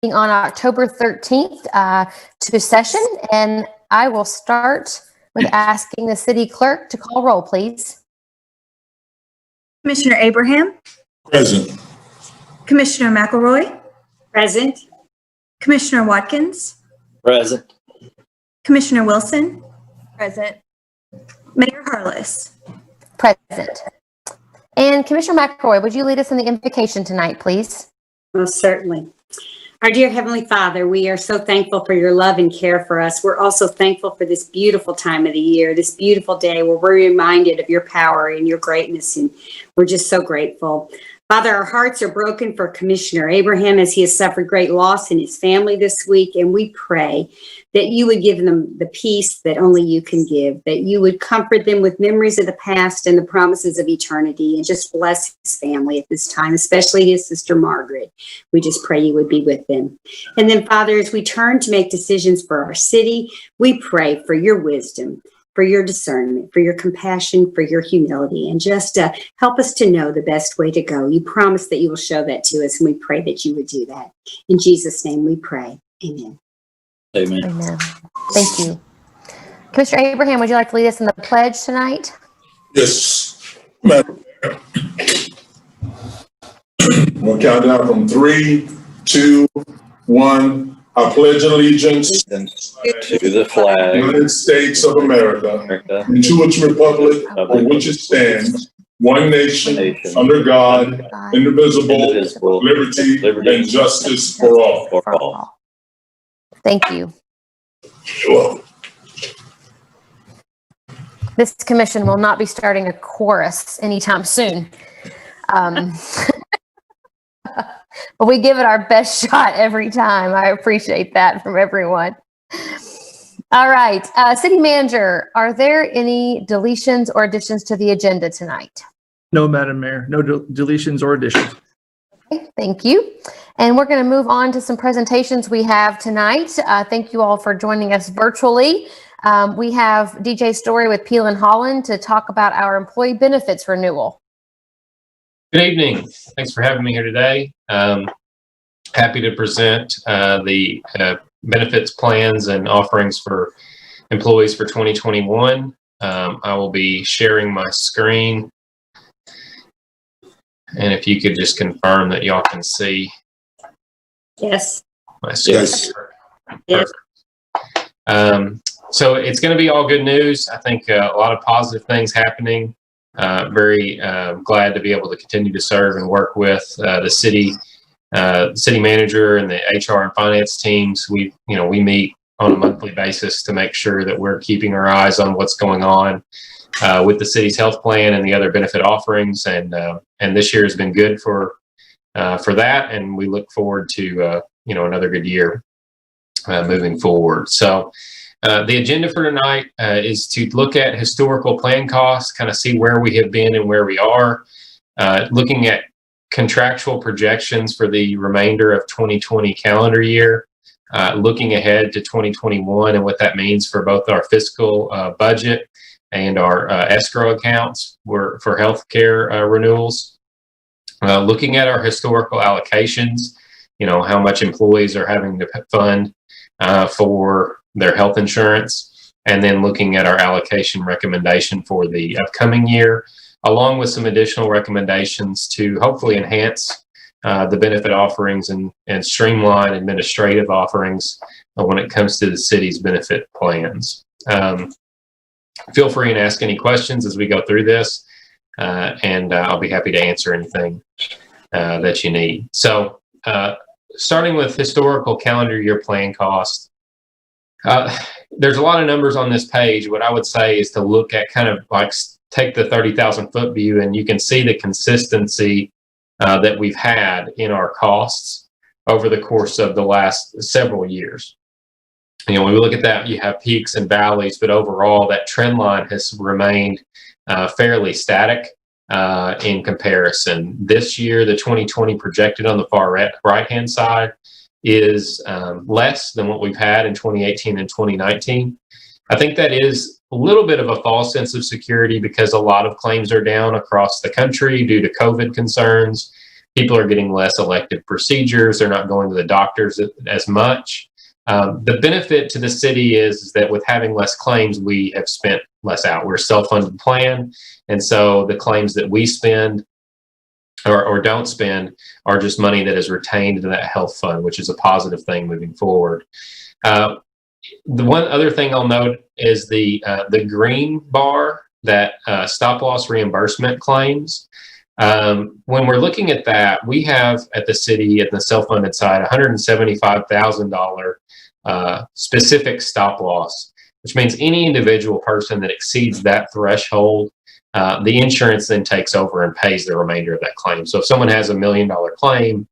on October 13th to session, and I will start with asking the city clerk to call roll, please. Commissioner Abraham? Present. Commissioner McElroy? Present. Commissioner Watkins? Present. Commissioner Wilson? Present. Mayor Harless? Present. And Commissioner McElroy, would you lead us in the invocation tonight, please? Most certainly. Our dear Heavenly Father, we are so thankful for your love and care for us. We're also thankful for this beautiful time of the year, this beautiful day where we're reminded of your power and your greatness, and we're just so grateful. Father, our hearts are broken for Commissioner Abraham as he has suffered great loss in his family this week, and we pray that you would give them the peace that only you can give, that you would comfort them with memories of the past and the promises of eternity, and just bless his family at this time, especially his sister Margaret. We just pray you would be with them. And then, Father, as we turn to make decisions for our city, we pray for your wisdom, for your discernment, for your compassion, for your humility, and just help us to know the best way to go. You promise that you will show that to us, and we pray that you would do that. In Jesus' name we pray. Amen. Amen. Amen. Thank you. Commissioner Abraham, would you like to lead us in the pledge tonight? Yes, Madam. We'll count down from 3, 2, 1. I pledge allegiance To the flag United States of America, and to its republic for which it stands, one nation, under God, indivisible, liberty, and justice for all. Thank you. Sure. This commission will not be starting a chorus anytime soon. But we give it our best shot every time. I appreciate that from everyone. All right. City Manager, are there any deletions or additions to the agenda tonight? No, Madam Mayor. No deletions or additions. Okay, thank you. And we're going to move on to some presentations we have tonight. Thank you all for joining us virtually. We have DJ Story with Peel and Holland to talk about our employee benefits renewal. Good evening. Thanks for having me here today. Happy to present the benefits plans and offerings for employees for 2021. I will be sharing my screen. And if you could just confirm that y'all can see. Yes. My screen. Yes. Yes. So it's going to be all good news. I think a lot of positive things happening. Very glad to be able to continue to serve and work with the city manager and the HR and finance teams. We meet on a monthly basis to make sure that we're keeping our eyes on what's going on with the city's health plan and the other benefit offerings. And this year has been good for that, and we look forward to another good year moving forward. So. The agenda for tonight is to look at historical plan costs, kind of see where we have been and where we are, looking at contractual projections for the remainder of 2020 calendar year, looking ahead to 2021 and what that means for both our fiscal budget and our escrow accounts for healthcare renewals, looking at our historical allocations, how much employees are having to fund for their health insurance, and then looking at our allocation recommendation for the upcoming year, along with some additional recommendations to hopefully enhance the benefit offerings and streamline administrative offerings when it comes to the city's benefit plans. Feel free and ask any questions as we go through this, and I'll be happy to answer anything that you need. So starting with historical calendar year plan costs, there's a lot of numbers on this page. What I would say is to look at kind of like take the 30,000 foot view, and you can see the consistency that we've had in our costs over the course of the last several years. When we look at that, you have peaks and valleys, but overall that trend line has remained fairly static in comparison. This year, the 2020 projected on the far right-hand side is less than what we've had in 2018 and 2019. I think that is a little bit of a false sense of security because a lot of claims are down across the country due to COVID concerns. People are getting less elective procedures. They're not going to the doctors as much. The benefit to the city is that with having less claims, we have spent less out. We're a self-funded plan. And so the claims that we spend or don't spend are just money that is retained into that health fund, which is a positive thing moving forward. The one other thing I'll note is the green bar, that stop loss reimbursement claims. When we're looking at that, we have at the city, at the self-funded side, $175,000 specific stop loss, which means any individual person that exceeds that threshold, the insurance then takes over and pays the remainder of that claim. So if someone has $1 million claim,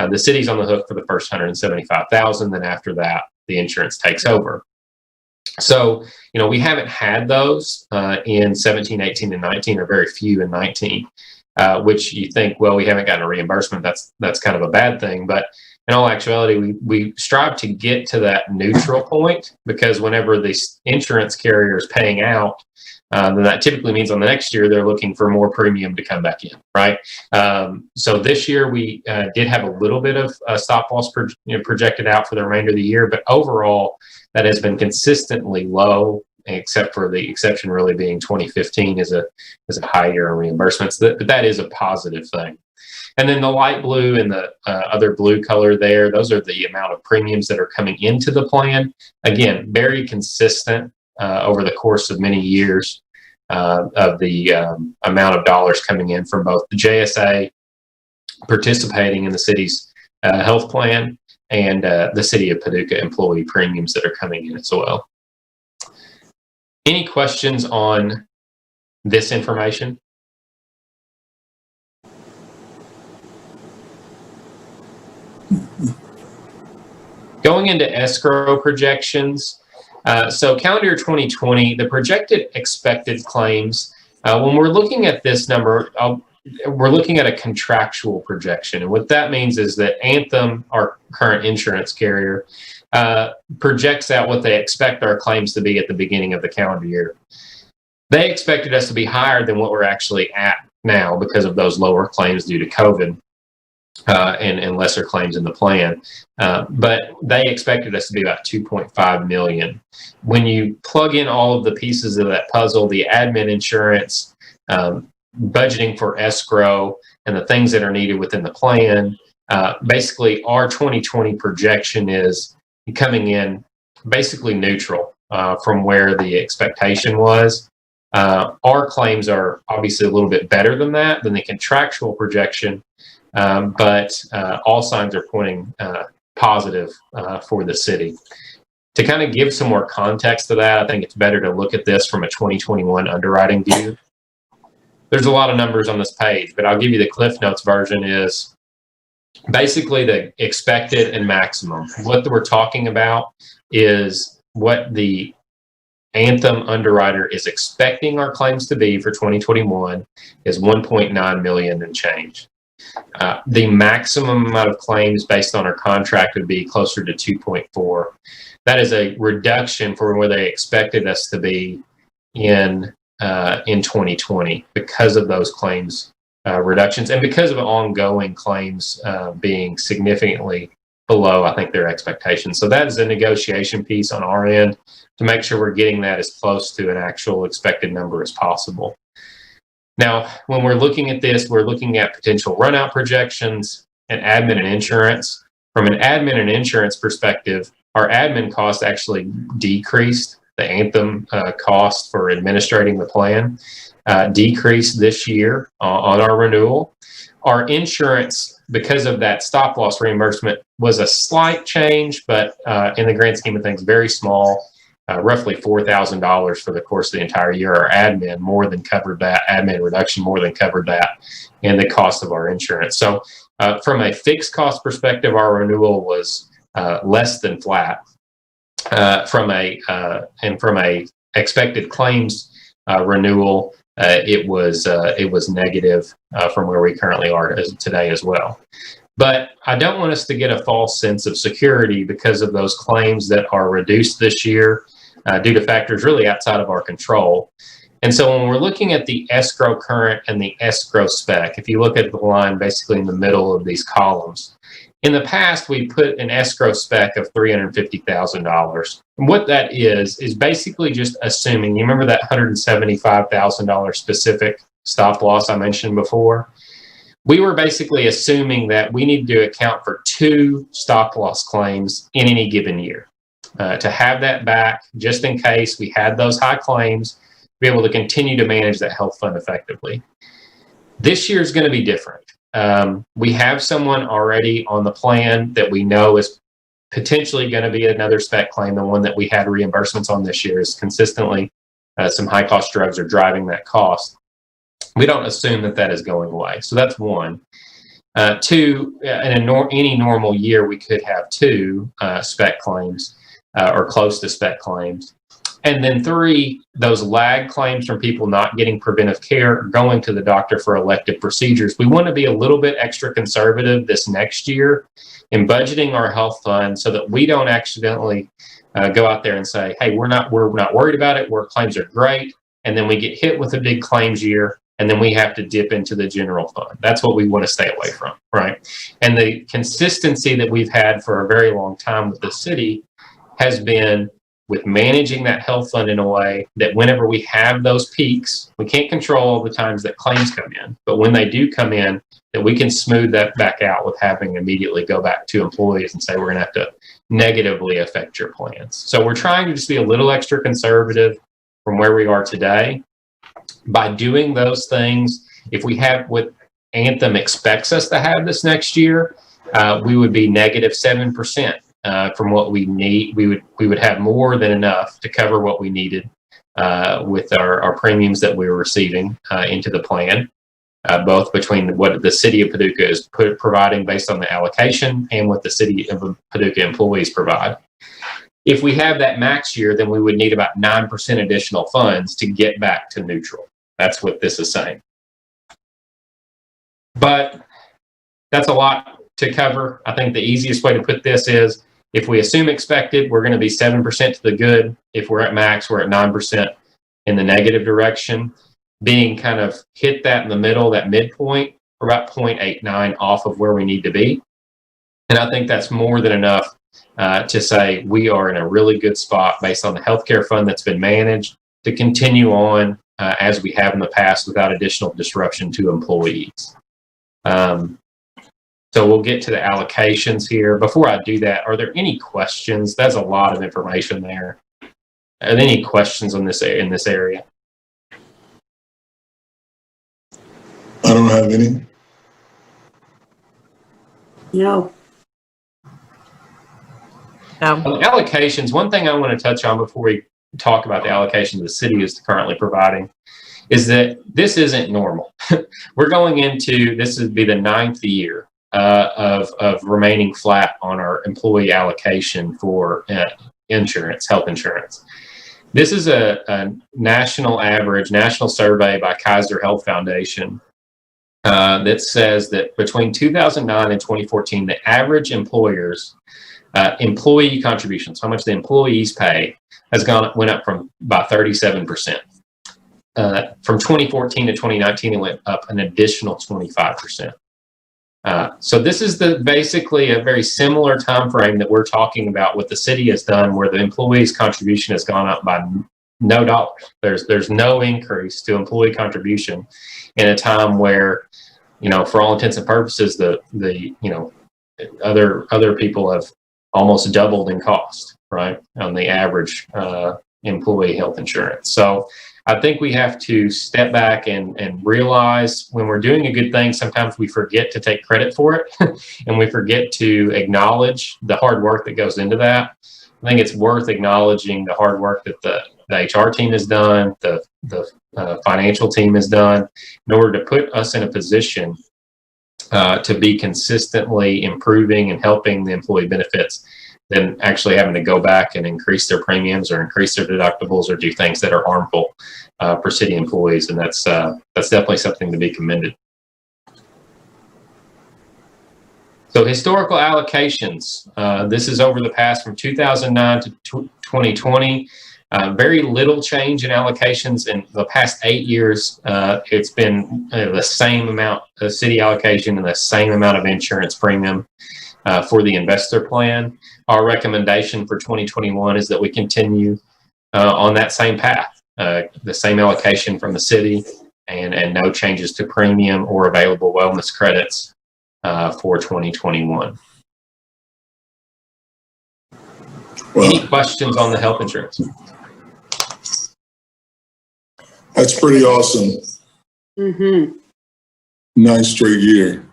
the city's on the hook for the first $175,000. Then after that, the insurance takes over. So, we haven't had those in 17, 18, and 19, or very few in 19, which you think, well, we haven't gotten a reimbursement. That's kind of a bad thing. But in all actuality, we strive to get to that neutral point, because whenever the insurance carrier is paying out, then that typically means on the next year they're looking for more premium to come back in, right? So this year we did have a little bit of stop loss projected out for the remainder of the year, but overall that has been consistently low, except for the exception really being 2015 is a high year on reimbursements. But that is a positive thing. And then the light blue and the other blue color there, those are the amount of premiums that are coming into the plan. Again, very consistent over the course of many years of the amount of dollars coming in from both the JSA participating in the city's health plan and the City of Paducah employee premiums that are coming in as well. Any questions on this information? Going into escrow projections, so calendar year 2020, the projected expected claims, when we're looking at this number, we're looking at a contractual projection. And what that means is that Anthem, our current insurance carrier, projects out what they expect our claims to be at the beginning of the calendar year. They expected us to be higher than what we're actually at now because of those lower claims due to COVID. And lesser claims in the plan. But they expected us to be about 2.5 million. When you plug in all of the pieces of that puzzle, the admin insurance, budgeting for escrow, and the things that are needed within the plan, basically our 2020 projection is coming in basically neutral from where the expectation was. Our claims are obviously a little bit better than that, than the contractual projection. But all signs are pointing positive for the city. To kind of give some more context to that, I think it's better to look at this from a 2021 underwriting view. There's a lot of numbers on this page, but I'll give you the Cliff Notes version is basically the expected and maximum. What we're talking about is what the Anthem underwriter is expecting our claims to be for 2021 is 1.9 million and change. The maximum amount of claims based on our contract would be closer to 2.4. That is a reduction from where they expected us to be in 2020 because of those claims reductions and because of ongoing claims being significantly below, I think, their expectations. So that is a negotiation piece on our end to make sure we're getting that as close to an actual expected number as possible. Now, when we're looking at this, we're looking at potential runout projections and admin and insurance. From an admin and insurance perspective, our admin cost actually decreased. The Anthem cost for administrating the plan decreased this year on our renewal. Our insurance, because of that stop loss reimbursement, was a slight change, but in the grand scheme of things, very small. Roughly $4,000 for the course of the entire year. Our admin more than covered that. Admin reduction more than covered that, and the cost of our insurance. So, from a fixed cost perspective, our renewal was less than flat. From a expected claims renewal, it was negative from where we currently are today as well. But I don't want us to get a false sense of security because of those claims that are reduced this year due to factors really outside of our control. And so when we're looking at the escrow current and the escrow spec, if you look at the line basically in the middle of these columns, in the past, we put an escrow spec of $350,000. And what that is basically just assuming, you remember that $175,000 specific stop loss I mentioned before? We were basically assuming that we need to account for 2 stop loss claims in any given year. To have that back, just in case we had those high claims, be able to continue to manage that health fund effectively. This year is going to be different. We have someone already on the plan that we know is potentially going to be another spec claim. The one that we had reimbursements on this year is consistently some high cost drugs are driving that cost. We don't assume that that is going away. So that's one. 2, in any normal year, we could have 2 spec claims or close to spec claims. And then 3, those lag claims from people not getting preventive care or going to the doctor for elective procedures. We want to be a little bit extra conservative this next year in budgeting our health fund so that we don't accidentally go out there and say, hey, we're not worried about it. Our claims are great. And then we get hit with a big claims year, and then we have to dip into the general fund. That's what we want to stay away from, right? And the consistency that we've had for a very long time with the city has been with managing that health fund in a way that whenever we have those peaks, we can't control all the times that claims come in, but when they do come in, that we can smooth that back out with having immediately go back to employees and say, we're gonna have to negatively affect your plans. So we're trying to just be a little extra conservative from where we are today. By doing those things, if we have what Anthem expects us to have this next year, we would be negative 7%. From what we need, we would have more than enough to cover what we needed with our premiums that we were receiving into the plan, both between what the City of Paducah is providing based on the allocation and what the City of Paducah employees provide. If we have that max year, then we would need about 9% additional funds to get back to neutral. That's what this is saying. But that's a lot to cover. I think the easiest way to put this is, if we assume expected, we're going to be 7% to the good. If we're at max, we're at 9% in the negative direction. Being kind of hit that in the middle, that midpoint, we're about 0.89 off of where we need to be. And I think that's more than enough to say we are in a really good spot based on the healthcare fund that's been managed to continue on as we have in the past without additional disruption to employees. So we'll get to the allocations here. Before I do that, are there any questions? That's a lot of information there. Are there any questions on this in this area? I don't have any. No. On the allocations, one thing I want to touch on before we talk about the allocations the city is currently providing is that this isn't normal. We're going into, this would be the 9th year of remaining flat on our employee allocation for insurance, health insurance. This is a national average, national survey by Kaiser Health Foundation that says that between 2009 and 2014, the average employers' employee contributions, how much the employees pay, went up by 37%. From 2014 to 2019, it went up an additional 25%. So this is basically a very similar time frame that we're talking about what the city has done, where the employees' contribution has gone up by no dollars. There's no increase to employee contribution in a time where, for all intents and purposes, the other people have almost doubled in cost, right, on the average employee health insurance. So I think we have to step back and realize when we're doing a good thing, sometimes we forget to take credit for it and we forget to acknowledge the hard work that goes into that. I think it's worth acknowledging the hard work that the HR team has done, the financial team has done in order to put us in a position to be consistently improving and helping the employee benefits than actually having to go back and increase their premiums or increase their deductibles or do things that are harmful for city employees. And that's definitely something to be commended. So historical allocations, this is over the past from 2009 to 2020. Very little change in allocations in the past 8 years. It's been the same amount of city allocation and the same amount of insurance premium for the investor plan. Our recommendation for 2021 is that we continue on that same path, the same allocation from the city, and no changes to premium or available wellness credits for 2021. Well, Any questions on the health insurance? that's pretty awesome. Mm-hmm. Nice straight year.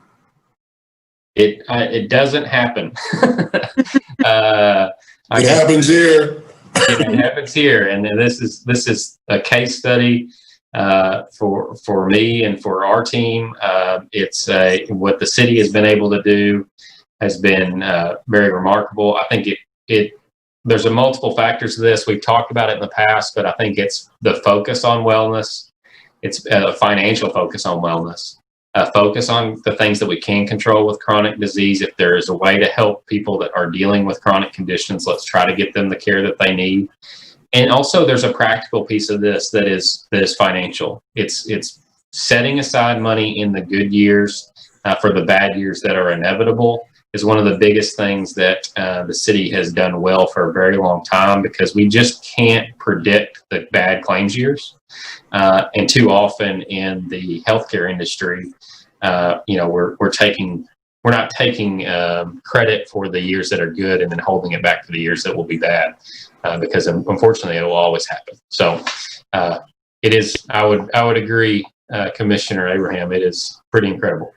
It doesn't happen. It happens here. It happens here, and this is a case study for me and for our team. It's what the city has been able to do has been very remarkable. I think there's multiple factors to this. We've talked about it in the past, but I think it's the focus on wellness. It's a financial focus on wellness, a focus on the things that we can control with chronic disease. If there is a way to help people that are dealing with chronic conditions, let's try to get them the care that they need. And also there's a practical piece of this that is financial. It's setting aside money in the good years for the bad years that are inevitable is one of the biggest things that the city has done well for a very long time, because we just can't predict the bad claims years. And too often in the healthcare industry, we're not taking credit for the years that are good and then holding it back for the years that will be bad, because unfortunately it will always happen. So it is. I would agree, Commissioner Abraham. It is pretty incredible.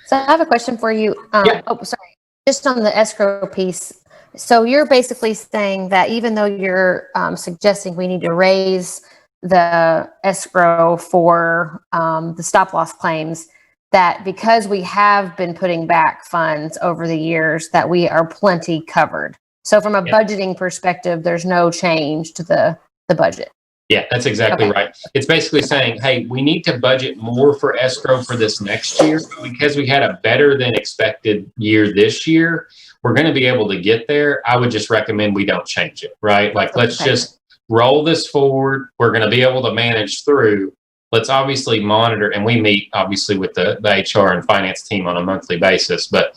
So I have a question for you. Yeah. Oh, sorry. Just on the escrow piece. So you're basically saying that even though you're suggesting we need to raise the escrow for the stop loss claims, that because we have been putting back funds over the years, that we are plenty covered. So from a budgeting perspective, there's no change to the budget. Yeah, that's exactly right. It's basically saying, hey, we need to budget more for escrow for this next year because we had a better than expected year this year. We're going to be able to get there. I would just recommend we don't change it, right? Like, let's just roll this forward. We're going to be able to manage through. Let's obviously monitor, and we meet obviously with the HR and finance team on a monthly basis, but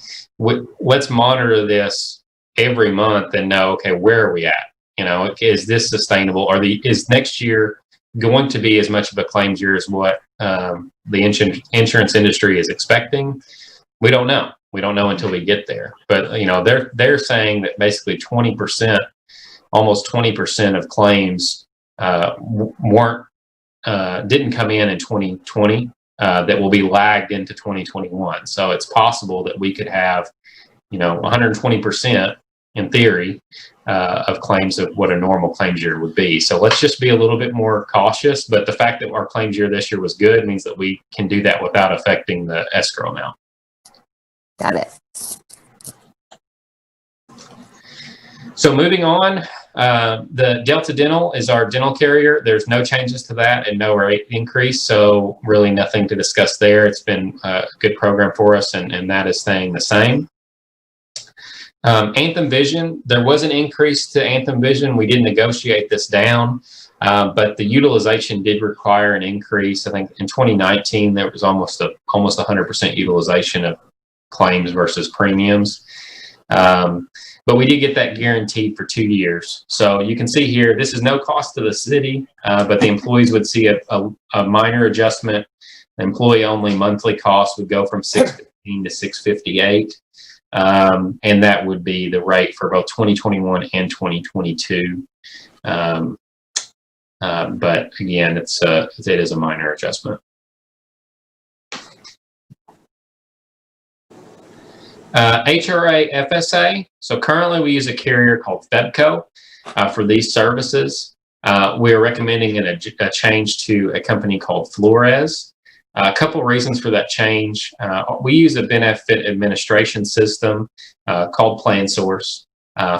let's monitor this every month and know, okay, where are we at? Is this sustainable? Or is next year going to be as much of a claims year as what the insurance industry is expecting? We don't know. We don't know until we get there. But they're saying that basically 20%, almost 20% of claims didn't come in 2020 that will be lagged into 2021. So it's possible that we could have 120% in theory of claims of what a normal claims year would be. So let's just be a little bit more cautious. But the fact that our claims year this year was good means that we can do that without affecting the escrow amount. Got it. So moving on, the Delta Dental is our dental carrier. There's no changes to that and no rate increase. So really nothing to discuss there. It's been a good program for us, and that is staying the same. Anthem Vision, there was an increase to Anthem Vision. We did negotiate this down, but the utilization did require an increase. I think in 2019, there was almost 100% utilization of claims versus premiums. But we did get that guaranteed for 2 years. So you can see here, this is no cost to the city, but the employees would see a minor adjustment. The employee-only monthly cost would go from $615 to $658. And that would be the rate for both 2021 and 2022. But again, it is a minor adjustment. HRA FSA. So currently we use a carrier called FEBCO for these services. We're recommending a change to a company called Flores. A couple of reasons for that change. We use a benefit administration system called PlanSource.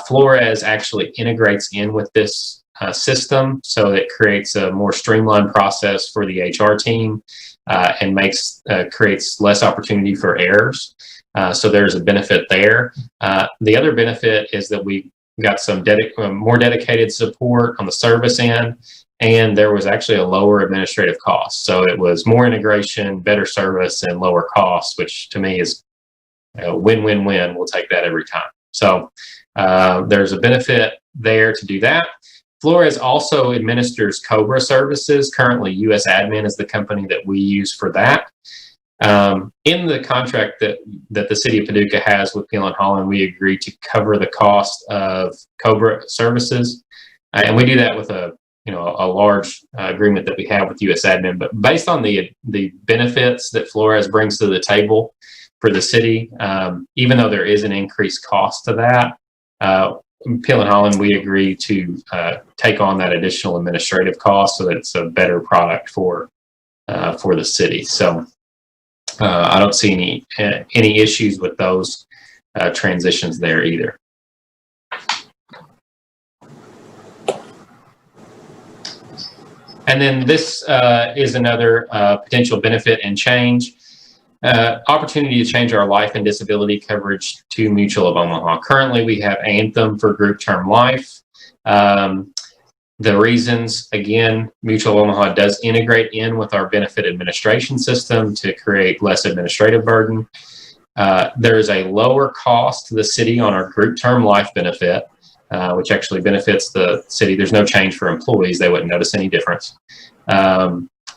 Flores actually integrates in with this system, so it creates a more streamlined process for the HR team and creates less opportunity for errors. So there's a benefit there. The other benefit is that we got some more dedicated support on the service end, and there was actually a lower administrative cost. So it was more integration, better service, and lower costs, which to me is a win-win-win. We'll take that every time. So there's a benefit there to do that. Flores also administers COBRA services. Currently, US Admin is the company that we use for that. In the contract that the City of Paducah has with Peel and Holland, we agree to cover the cost of COBRA services, and we do that with a large agreement that we have with US Admin. But based on the benefits that Flores brings to the table for the city, even though there is an increased cost to that, Peel and Holland, we agree to take on that additional administrative cost so that it's a better product for the city. So I don't see any issues with those transitions there either. And then this is another potential benefit and change. Opportunity to change our life and disability coverage to Mutual of Omaha. Currently, we have Anthem for group term life. The reasons, again, Mutual of Omaha does integrate in with our benefit administration system to create less administrative burden. There is a lower cost to the city on our group term life benefit, which actually benefits the city. There's no change for employees. They wouldn't notice any difference.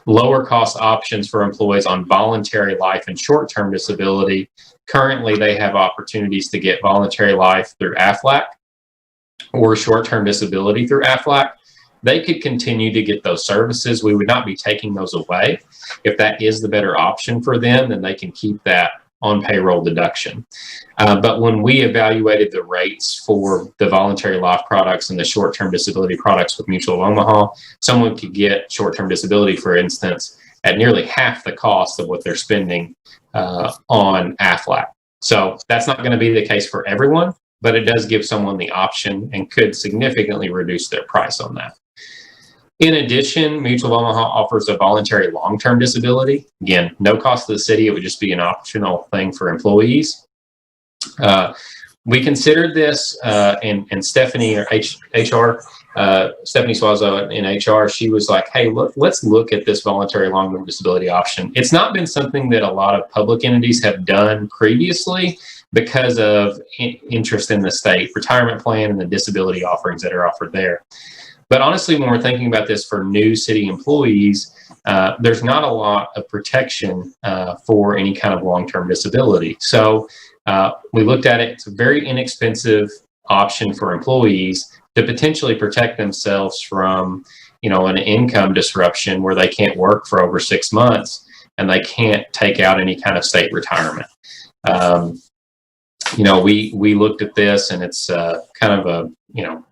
Lower cost options for employees on voluntary life and short-term disability. Currently, they have opportunities to get voluntary life through AFLAC or short-term disability through AFLAC. They could continue to get those services. We would not be taking those away. If that is the better option for them, then they can keep that on payroll deduction. But when we evaluated the rates for the voluntary life products and the short-term disability products with Mutual of Omaha, someone could get short-term disability, for instance, at nearly half the cost of what they're spending on AFLAC. So that's not going to be the case for everyone, but it does give someone the option and could significantly reduce their price on that. In addition, Mutual of Omaha offers a voluntary long-term disability. Again, no cost to the city. It would just be an optional thing for employees. We considered this, and Stephanie, or HR, Stephanie Swazo in HR, she was like, hey, let's look at this voluntary long-term disability option. It's not been something that a lot of public entities have done previously because of interest in the state retirement plan and the disability offerings that are offered there. But honestly, when we're thinking about this for new city employees, there's not a lot of protection for any kind of long-term disability. So we looked at it. It's a very inexpensive option for employees to potentially protect themselves from, an income disruption where they can't work for over 6 months and they can't take out any kind of state retirement. We looked at this, and it's kind of a,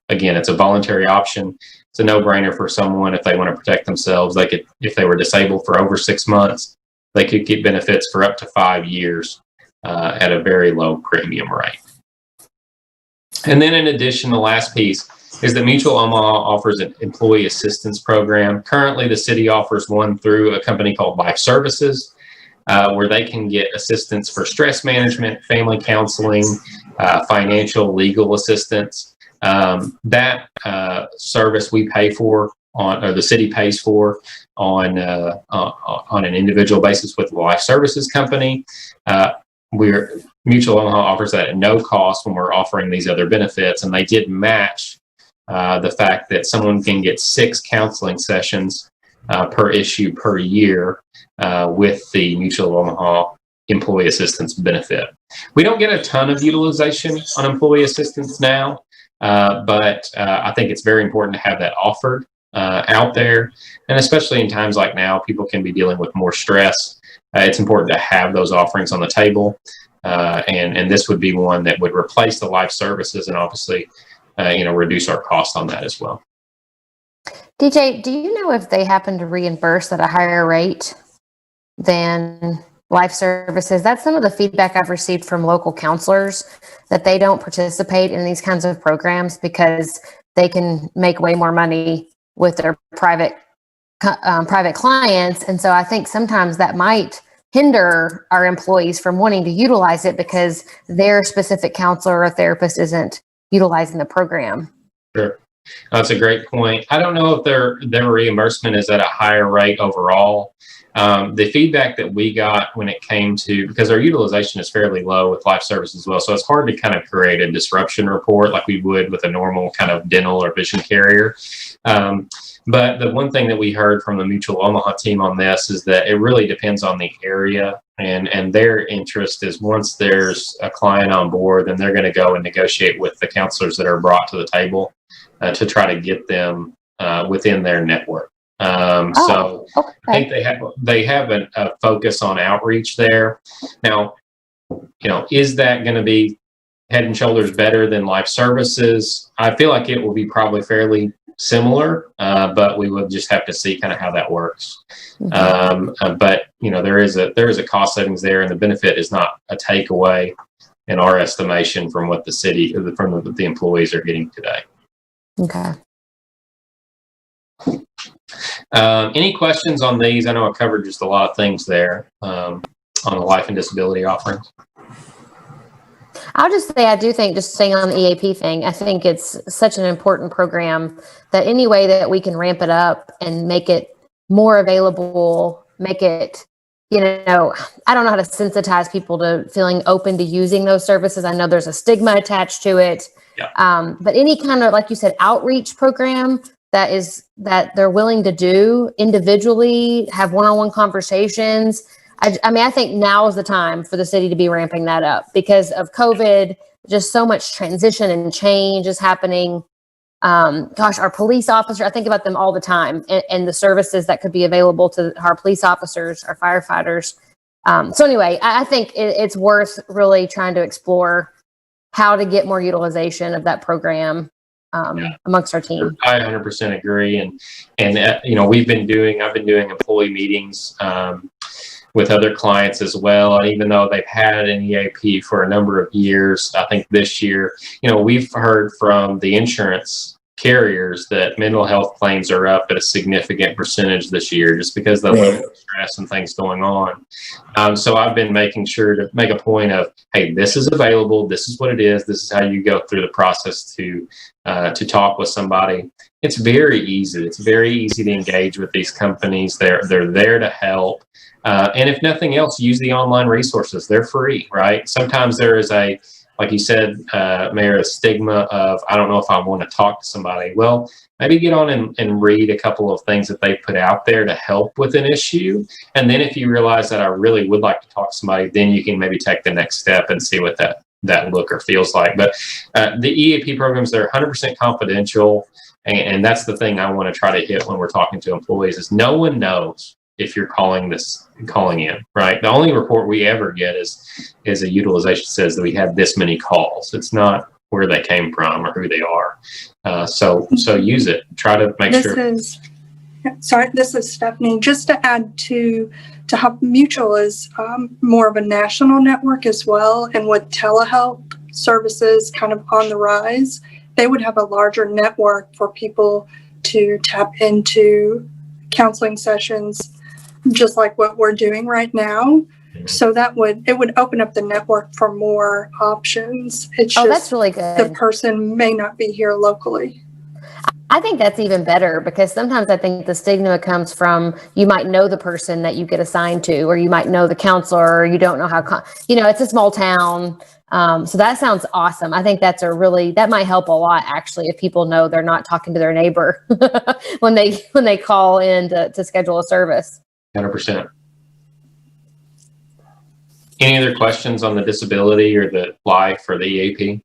again, it's a voluntary option. It's a no-brainer for someone if they want to protect themselves. They could, if they were disabled for over 6 months, they could get benefits for up to 5 years at a very low premium rate. And then in addition, the last piece is that Mutual Omaha offers an employee assistance program. Currently, the city offers one through a company called Life Services, where they can get assistance for stress management, family counseling, financial, legal assistance. That service we pay for or the city pays for on an individual basis with the Life Services company. Mutual Omaha offers that at no cost when we're offering these other benefits, and they did match the fact that someone can get 6 counseling sessions per issue per year with the Mutual Omaha employee assistance benefit. We don't get a ton of utilization on employee assistance now, but I think it's very important to have that offered out there. And especially in times like now, people can be dealing with more stress. It's important to have those offerings on the table. And this would be one that would replace the Life Services and obviously, reduce our cost on that as well. DJ, do you know if they happen to reimburse at a higher rate than Life Services? That's some of the feedback I've received from local counselors, that they don't participate in these kinds of programs because they can make way more money with their private clients. And so I think sometimes that might hinder our employees from wanting to utilize it because their specific counselor or therapist isn't utilizing the program. Sure. That's a great point. I don't know if their reimbursement is at a higher rate overall. The feedback that we got when it came to, because our utilization is fairly low with life services as well, so it's hard to kind of create a disruption report like we would with a normal kind of dental or vision carrier. But the one thing that we heard from the Mutual Omaha team on this is that it really depends on the area, and their interest is once there's a client on board, then they're going to go and negotiate with the counselors that are brought to the table to try to get them within their network. So okay. I think they have a focus on outreach there. Now, is that going to be head and shoulders better than life services? I feel like it will be probably fairly similar, but we would just have to see kind of how that works. But there is a cost savings there, and the benefit is not a takeaway in our estimation from what the employees are getting today. Okay. Any questions on these? I know I covered just a lot of things there on the life and disability offerings. I'll just say, I do think, just staying on the EAP thing, I think it's such an important program that any way that we can ramp it up and make it more available, make it, I don't know how to sensitize people to feeling open to using those services. I know there's a stigma attached to it. Yeah. But any kind of, like you said, outreach program that they're willing to do individually, have one-on-one conversations. I think now is the time for the city to be ramping that up because of COVID. Just so much transition and change is happening. Our police officer, I think about them all the time, and the services that could be available to our police officers, our firefighters. So anyway, I think it's worth really trying to explore how to get more utilization of that program amongst our team. I 100% agree. And I've been doing employee meetings with other clients as well. And even though they've had an EAP for a number of years, I think this year, we've heard from the insurance carriers that mental health claims are up at a significant percentage this year just because of the stress and things going on. So I've been making sure to make a point of, hey, this is available. This is what it is. This is how you go through the process to talk with somebody. It's very easy. It's very easy to engage with these companies. They're there to help. And if nothing else, use the online resources. They're free, right? Sometimes there is like you said, Mayor, a stigma of, I don't know if I want to talk to somebody. Well, maybe get on and read a couple of things that they put out there to help with an issue. And then if you realize that I really would like to talk to somebody, then you can maybe take the next step and see what that look or feels like. But the EAP programs, they're 100% confidential. And that's the thing I want to try to hit when we're talking to employees is no one knows if you're calling in, right? The only report we ever get is a utilization says that we had this many calls. It's not where they came from or who they are. So use it. Try to make sure. This is Stephanie. Just to add to how Mutual is more of a national network as well, and with telehealth services kind of on the rise, they would have a larger network for people to tap into counseling sessions, just like what we're doing right now. So it would open up the network for more options. It's just that's really good. The person may not be here locally. I think that's even better because sometimes I think the stigma comes from you might know the person that you get assigned to, or you might know the counselor, or you don't know how, it's a small town. So that sounds awesome. I think that might help a lot actually if people know they're not talking to their neighbor when they call in to schedule a service. 100%. Any other questions on the disability or the life or the EAP?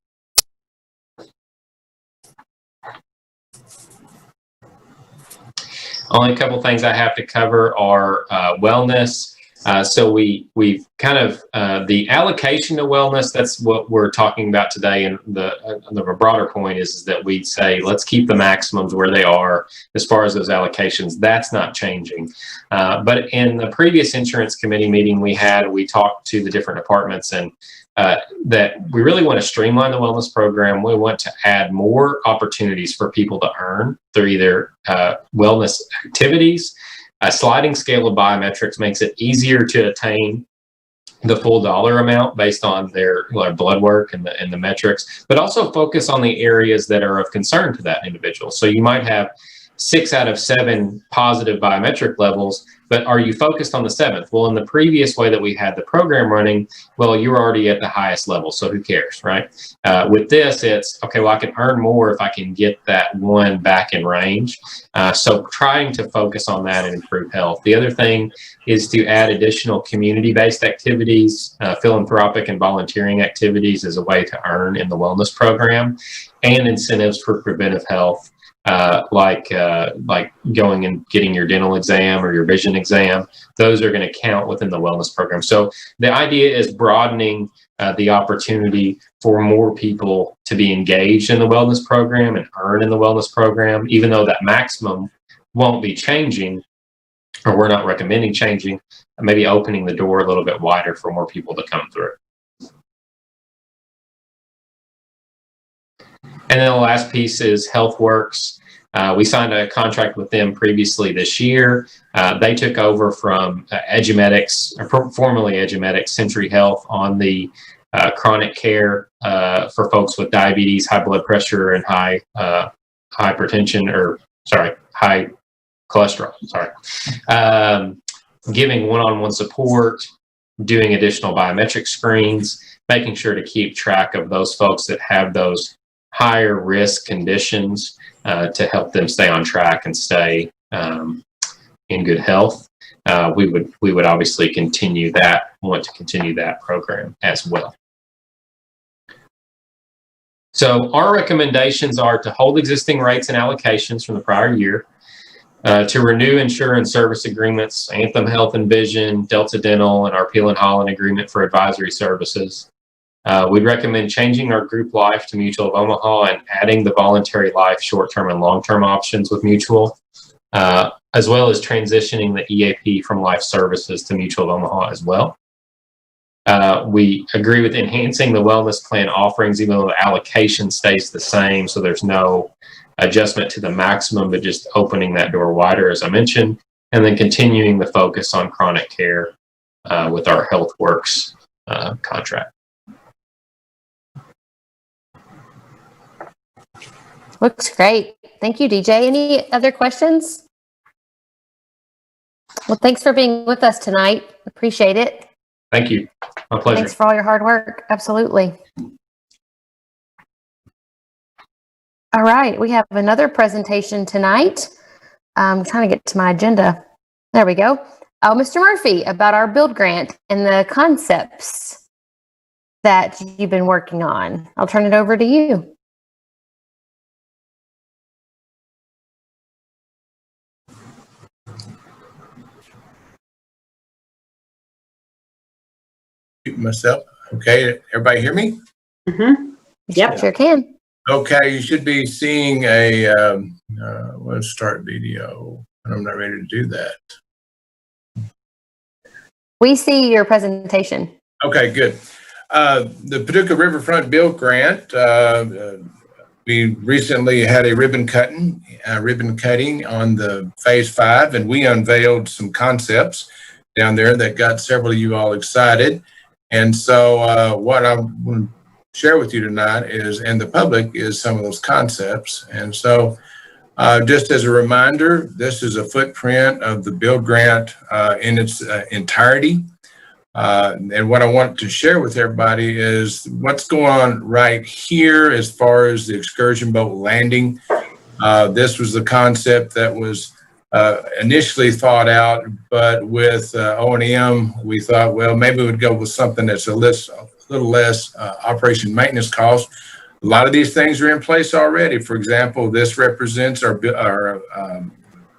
Only a couple things I have to cover are wellness. So we've kind of the allocation to wellness. That's what we're talking about today. And the broader point is that we say let's keep the maximums where they are as far as those allocations. That's not changing. But in the previous insurance committee meeting we talked to the different departments and that we really want to streamline the wellness program. We want to add more opportunities for people to earn through either wellness activities. A sliding scale of biometrics makes it easier to attain the full dollar amount based on their blood work and the metrics, but also focus on the areas that are of concern to that individual. So you might have 6 out of 7 positive biometric levels, but are you focused on the 7th? Well, in the previous way that we had the program running, well, you're already at the highest level, so who cares, right? With this, it's, okay, well, I can earn more if I can get that 1 back in range. So trying to focus on that and improve health. The other thing is to add additional community-based activities, philanthropic and volunteering activities as a way to earn in the wellness program, and incentives for preventive health. Like going and getting your dental exam or your vision exam. Those are going to count within the wellness program. So the idea is broadening the opportunity for more people to be engaged in the wellness program and earn in the wellness program, even though that maximum won't be changing, or we're not recommending changing, maybe opening the door a little bit wider for more people to come through. And then the last piece is HealthWorks. We signed a contract with them previously this year. They took over from Edumedics, or formerly Edumedics, Century Health, on the chronic care for folks with diabetes, high blood pressure, and high cholesterol. Giving one-on-one support, doing additional biometric screens, making sure to keep track of those folks that have those higher risk conditions to help them stay on track and stay in good health. We would obviously want to continue that program as well. So our recommendations are to hold existing rates and allocations from the prior year, to renew insurance service agreements, Anthem Health and Vision, Delta Dental, and our Peel and Holland agreement for advisory services. We'd recommend changing our group life to Mutual of Omaha and adding the voluntary life short-term and long-term options with Mutual, as well as transitioning the EAP from Life Services to Mutual of Omaha as well. We agree with enhancing the wellness plan offerings, even though the allocation stays the same, so there's no adjustment to the maximum, but just opening that door wider, as I mentioned, and then continuing the focus on chronic care with our HealthWorks contract. Looks great. Thank you, DJ. Any other questions? Well, thanks for being with us tonight. Appreciate it. Thank you. My pleasure. Thanks for all your hard work. Absolutely. All right. We have another presentation tonight. I'm trying to get to my agenda. There we go. Oh, Mr. Murphy, about our build grant and the concepts that you've been working on. I'll turn it over to you. Myself. Okay, everybody hear me? Mm-hmm. Yep. Sure can. Okay, you should be seeing a, let's start video. I'm not ready to do that. We see your presentation. Okay, good. The Paducah Riverfront Build Grant, we recently had a ribbon cutting on the Phase 5, and we unveiled some concepts down there that got several of you all excited. And so what I want to share with you tonight is, and the public, is some of those concepts. And so just as a reminder, this is a footprint of the Build Grant in its entirety. And what I want to share with everybody is what's going on right here as far as the excursion boat landing. This was the concept that was initially thought out, but with O&M, we thought, well, maybe we'd go with something that's a little less operation maintenance cost. A lot of these things are in place already. For example, this represents our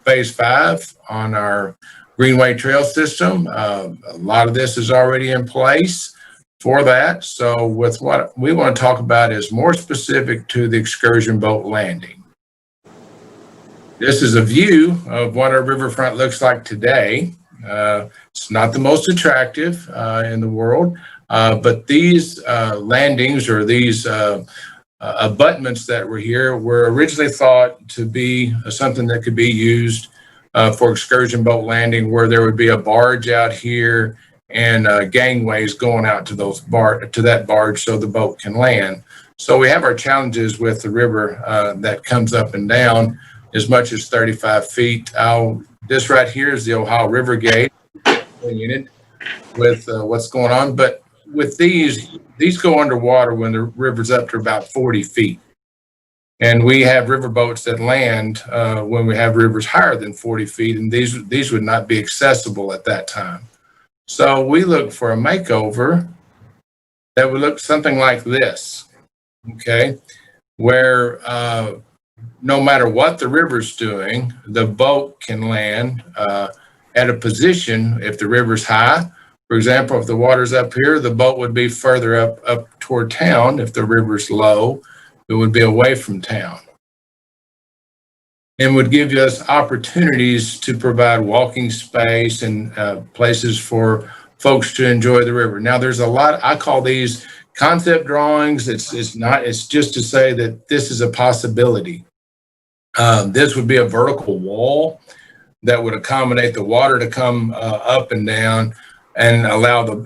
Phase 5 on our Greenway Trail system. A lot of this is already in place for that. So with what we want to talk about is more specific to the excursion boat landing. This is a view of what our riverfront looks like today. It's not the most attractive in the world, but these landings, or these abutments that were here, were originally thought to be something that could be used for excursion boat landing, where there would be a barge out here gangways going out to that barge so the boat can land. So we have our challenges with the river that comes up and down as much as 35 feet. This right here is the Ohio River Gate unit with what's going on. But with these go underwater when the river's up to about 40 feet. And we have river boats that land when we have rivers higher than 40 feet, and these would not be accessible at that time. So we look for a makeover that would look something like this, okay, where no matter what the river's doing, the boat can land at a position. If the river's high, for example, if the water's up here, the boat would be further up toward town. If the river's low, it would be away from town, and would give us opportunities to provide walking space and places for folks to enjoy the river. Now, there's a lot, I call these concept drawings. It's just to say that this is a possibility. This would be a vertical wall that would accommodate the water to come up and down, and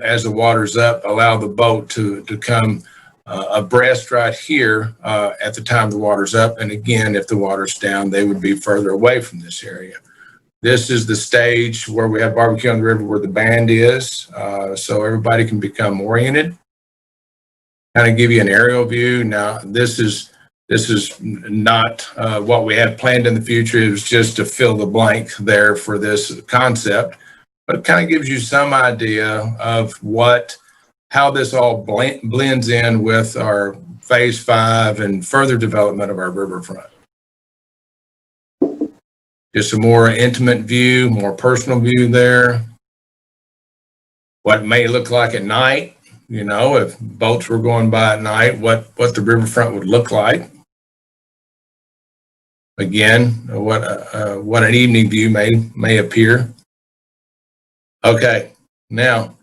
as the water's up, allow the boat to come abreast right here at the time the water's up. And again, if the water's down, they would be further away from this area. This is the stage where we have barbecue on the river where the band is, so everybody can become oriented. Kind of give you an aerial view. Now, this is not what we have planned in the future. It was just to fill the blank there for this concept, but it kind of gives you some idea of how this all blends in with our Phase 5 and further development of our riverfront. Just a more intimate view, more personal view there. What it may look like at night, if boats were going by at night, what the riverfront would look like. Again, what an evening view may appear. Okay, now,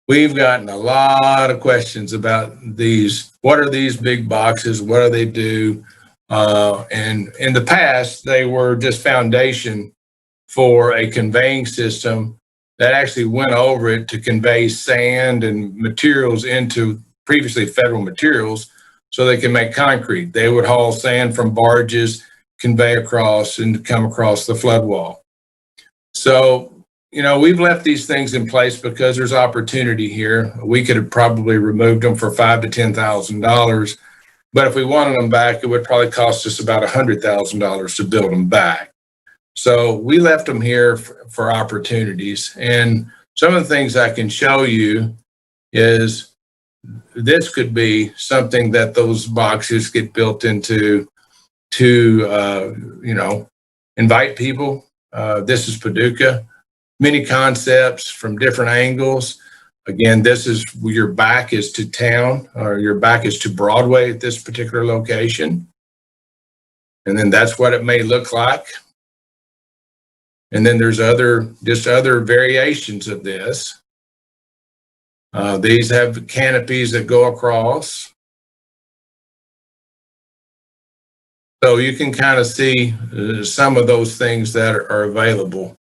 we've gotten a lot of questions about these. What are these big boxes? What do they do? And in the past, they were just foundation for a conveying system that actually went over it to convey sand and materials into previously federal materials so they can make concrete. They would haul sand from barges, convey across, and come across the flood wall. So, we've left these things in place because there's opportunity here. We could have probably removed them for $5,000 to $10,000, but if we wanted them back, it would probably cost us about $100,000 to build them back. So we left them here for opportunities. And some of the things I can show you is this could be something that those boxes get built into to, invite people. This is Paducah. Many concepts from different angles. Again, this is your back is to town, or your back is to Broadway at this particular location. And then that's what it may look like. And then there's other variations of this. These have canopies that go across. So you can kind of see some of those things that are available.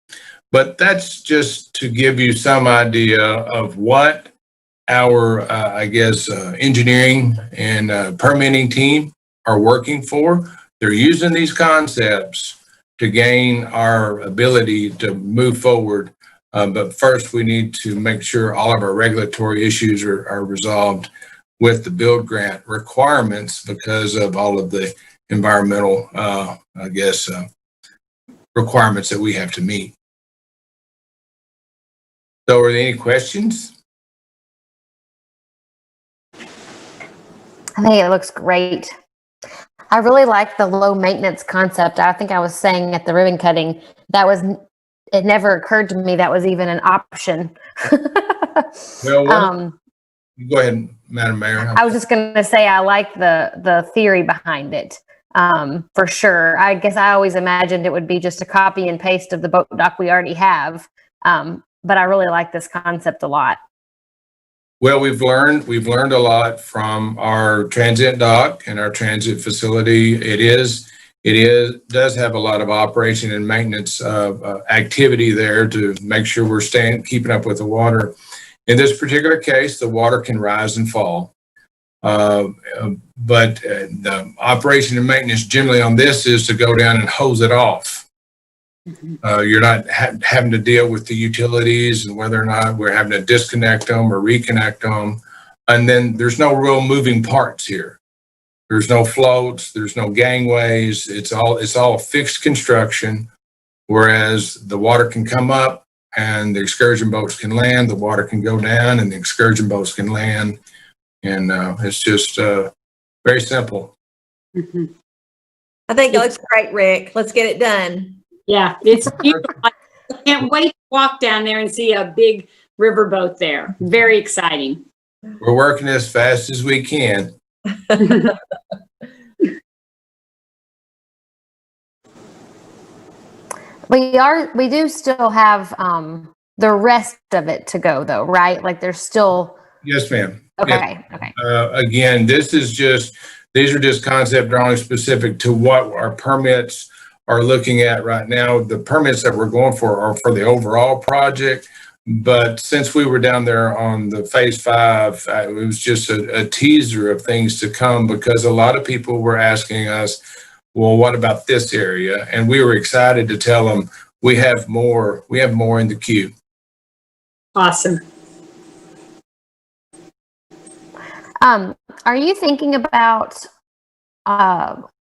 But that's just to give you some idea of what our, engineering and permitting team are working for. They're using these concepts to gain our ability to move forward. But first, we need to make sure all of our regulatory issues are resolved with the build grant requirements because of all of the environmental, requirements that we have to meet. So are there any questions? I think it looks great. I really like the low maintenance concept. I think I was saying at the ribbon cutting, it never occurred to me that was even an option. Well, go ahead, Madam Mayor. I was just going to say I like the theory behind it, for sure. I guess I always imagined it would be just a copy and paste of the boat dock we already have, but I really like this concept a lot. Well, we've learned a lot from our transient dock and our transit facility. It does have a lot of operation and maintenance activity there to make sure we're keeping up with the water. In this particular case, the water can rise and fall. But the operation and maintenance generally on this is to go down and hose it off. You're not having to deal with the utilities and whether or not we're having to disconnect them or reconnect them. And then there's no real moving parts here. There's no floats, there's no gangways. It's all fixed construction, whereas the water can come up and the excursion boats can land, the water can go down and the excursion boats can land. And it's just very simple. Mm-hmm. I think it looks great, Rick. Let's get it done. Yeah, it's beautiful. I can't wait to walk down there and see a big riverboat there. Very exciting. We're working as fast as we can. We do still have the rest of it to go though, right? Like there's still. Yes, ma'am. Okay. Okay. Again, these are just concept drawings specific to what our permits are looking at right now. The permits that we're going for are for the overall project. But since we were down there on the phase 5, it was just a teaser of things to come, because a lot of people were asking us, well, what about this area? And we were excited to tell them we have more in the queue. Awesome. Are you thinking about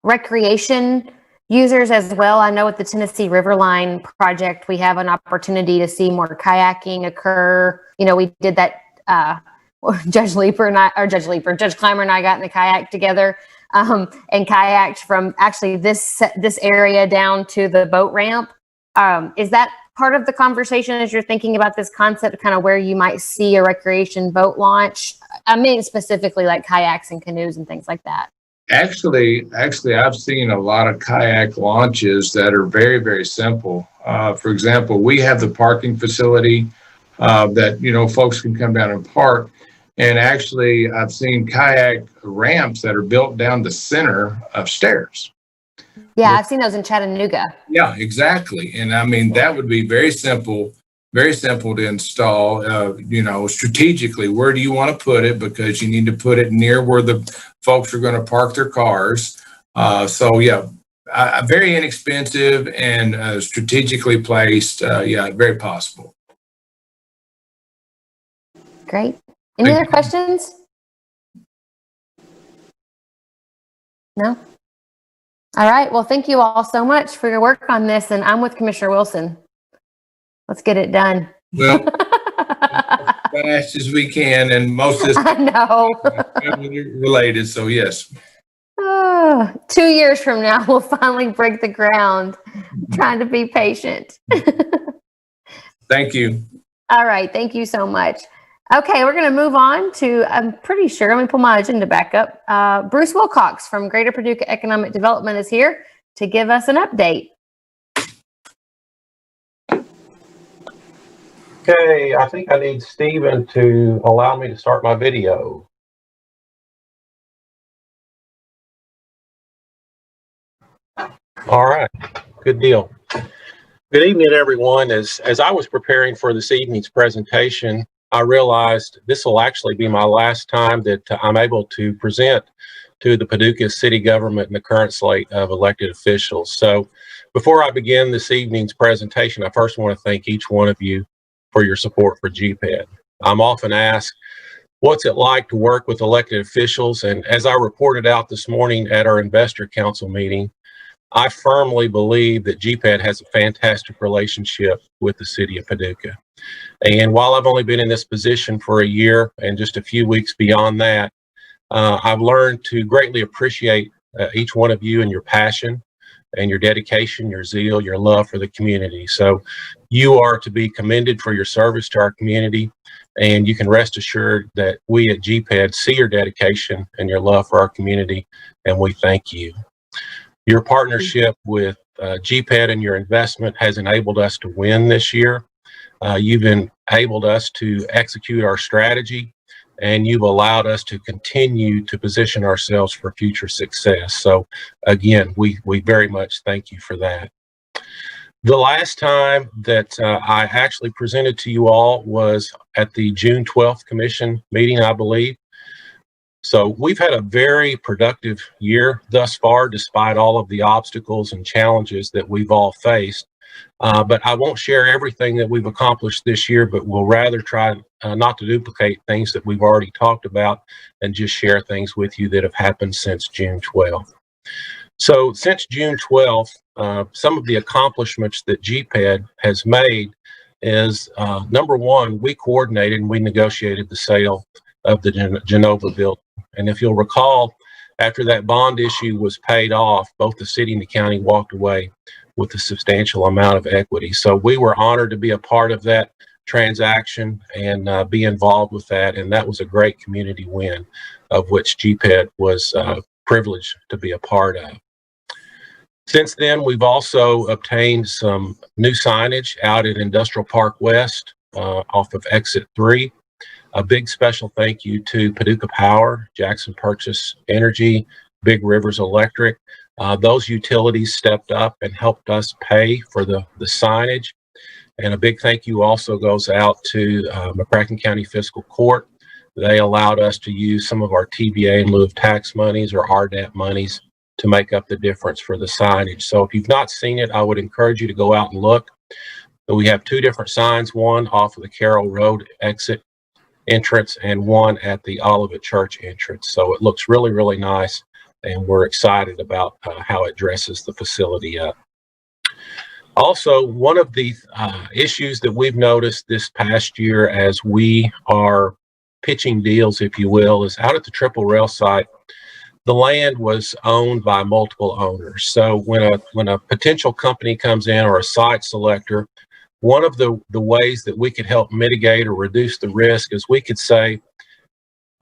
recreation users as well? I know with the Tennessee Riverline project, we have an opportunity to see more kayaking occur. You know, we did that. Judge Clymer and I got in the kayak together and kayaked from actually this area down to the boat ramp. Is that part of the conversation as you're thinking about this concept, kind of where you might see a recreation boat launch? I mean, specifically like kayaks and canoes and things like that. Actually, I've seen a lot of kayak launches that are very, very simple. For example, we have the parking facility that, you know, folks can come down and park. And actually, I've seen kayak ramps that are built down the center of stairs. Yeah, I've seen those in Chattanooga. Yeah, exactly. And I mean, that would be very simple to install. You know, strategically, where do you want to put it? Because you need to put it near where the folks are going to park their cars. So yeah, very inexpensive and strategically placed. Yeah, very possible. Great. Any other questions? No? All right. Well, thank you all so much for your work on this. And I'm with Commissioner Wilson. Let's get it done. Well, as fast as we can, and most of this I know. related. So yes. 2 years from now, we'll finally break the ground. Trying to be patient. Thank you. All right. Thank you so much. Okay, we're going to move on to, I'm pretty sure, let me pull my agenda back up. Bruce Wilcox from Greater Paducah Economic Development is here to give us an update. Okay, I think I need Stephen to allow me to start my video. All right, good deal. Good evening, everyone. As I was preparing for this evening's presentation, I realized this will actually be my last time that I'm able to present to the Paducah city government and the current slate of elected officials. So before I begin this evening's presentation, I first want to thank each one of you for your support for GPED. I'm often asked, what's it like to work with elected officials? And as I reported out this morning at our investor council meeting, I firmly believe that GPED has a fantastic relationship with the city of Paducah. And while I've only been in this position for a year and just a few weeks beyond that, I've learned to greatly appreciate each one of you and your passion and your dedication, your zeal, your love for the community. So you are to be commended for your service to our community, and you can rest assured that we at GPED see your dedication and your love for our community, and we thank you. Your partnership with GPED and your investment has enabled us to win this year. You've enabled us to execute our strategy, and you've allowed us to continue to position ourselves for future success. So again, we very much thank you for that. The last time that I actually presented to you all was at the June 12th Commission meeting, I believe. So we've had a very productive year thus far, despite all of the obstacles and challenges that we've all faced. But I won't share everything that we've accomplished this year, but we'll rather try not to duplicate things that we've already talked about and just share things with you that have happened since June 12th. So since June 12th, some of the accomplishments that GPED has made is, number one, we coordinated and we negotiated the sale of the Genova building. And if you'll recall, after that bond issue was paid off, both the city and the county walked away with a substantial amount of equity. So we were honored to be a part of that transaction and be involved with that. And that was a great community win, of which GPED was privileged to be a part of. Since then, we've also obtained some new signage out at Industrial Park West off of Exit 3. A big special thank you to Paducah Power, Jackson Purchase Energy, Big Rivers Electric. Those utilities stepped up and helped us pay for the signage. And a big thank you also goes out to McCracken County Fiscal Court. They allowed us to use some of our TVA in lieu of tax monies or RDAP monies to make up the difference for the signage. So if you've not seen it, I would encourage you to go out and look. We have two different signs, one off of the Carroll Road exit entrance and one at the Olivet Church entrance. So it looks really, really nice, and we're excited about how it dresses the facility up. Also, one of the issues that we've noticed this past year as we are pitching deals, if you will, is out at the Triple Rail site, the land was owned by multiple owners. So when a potential company comes in or a site selector, one of the ways that we could help mitigate or reduce the risk is we could say,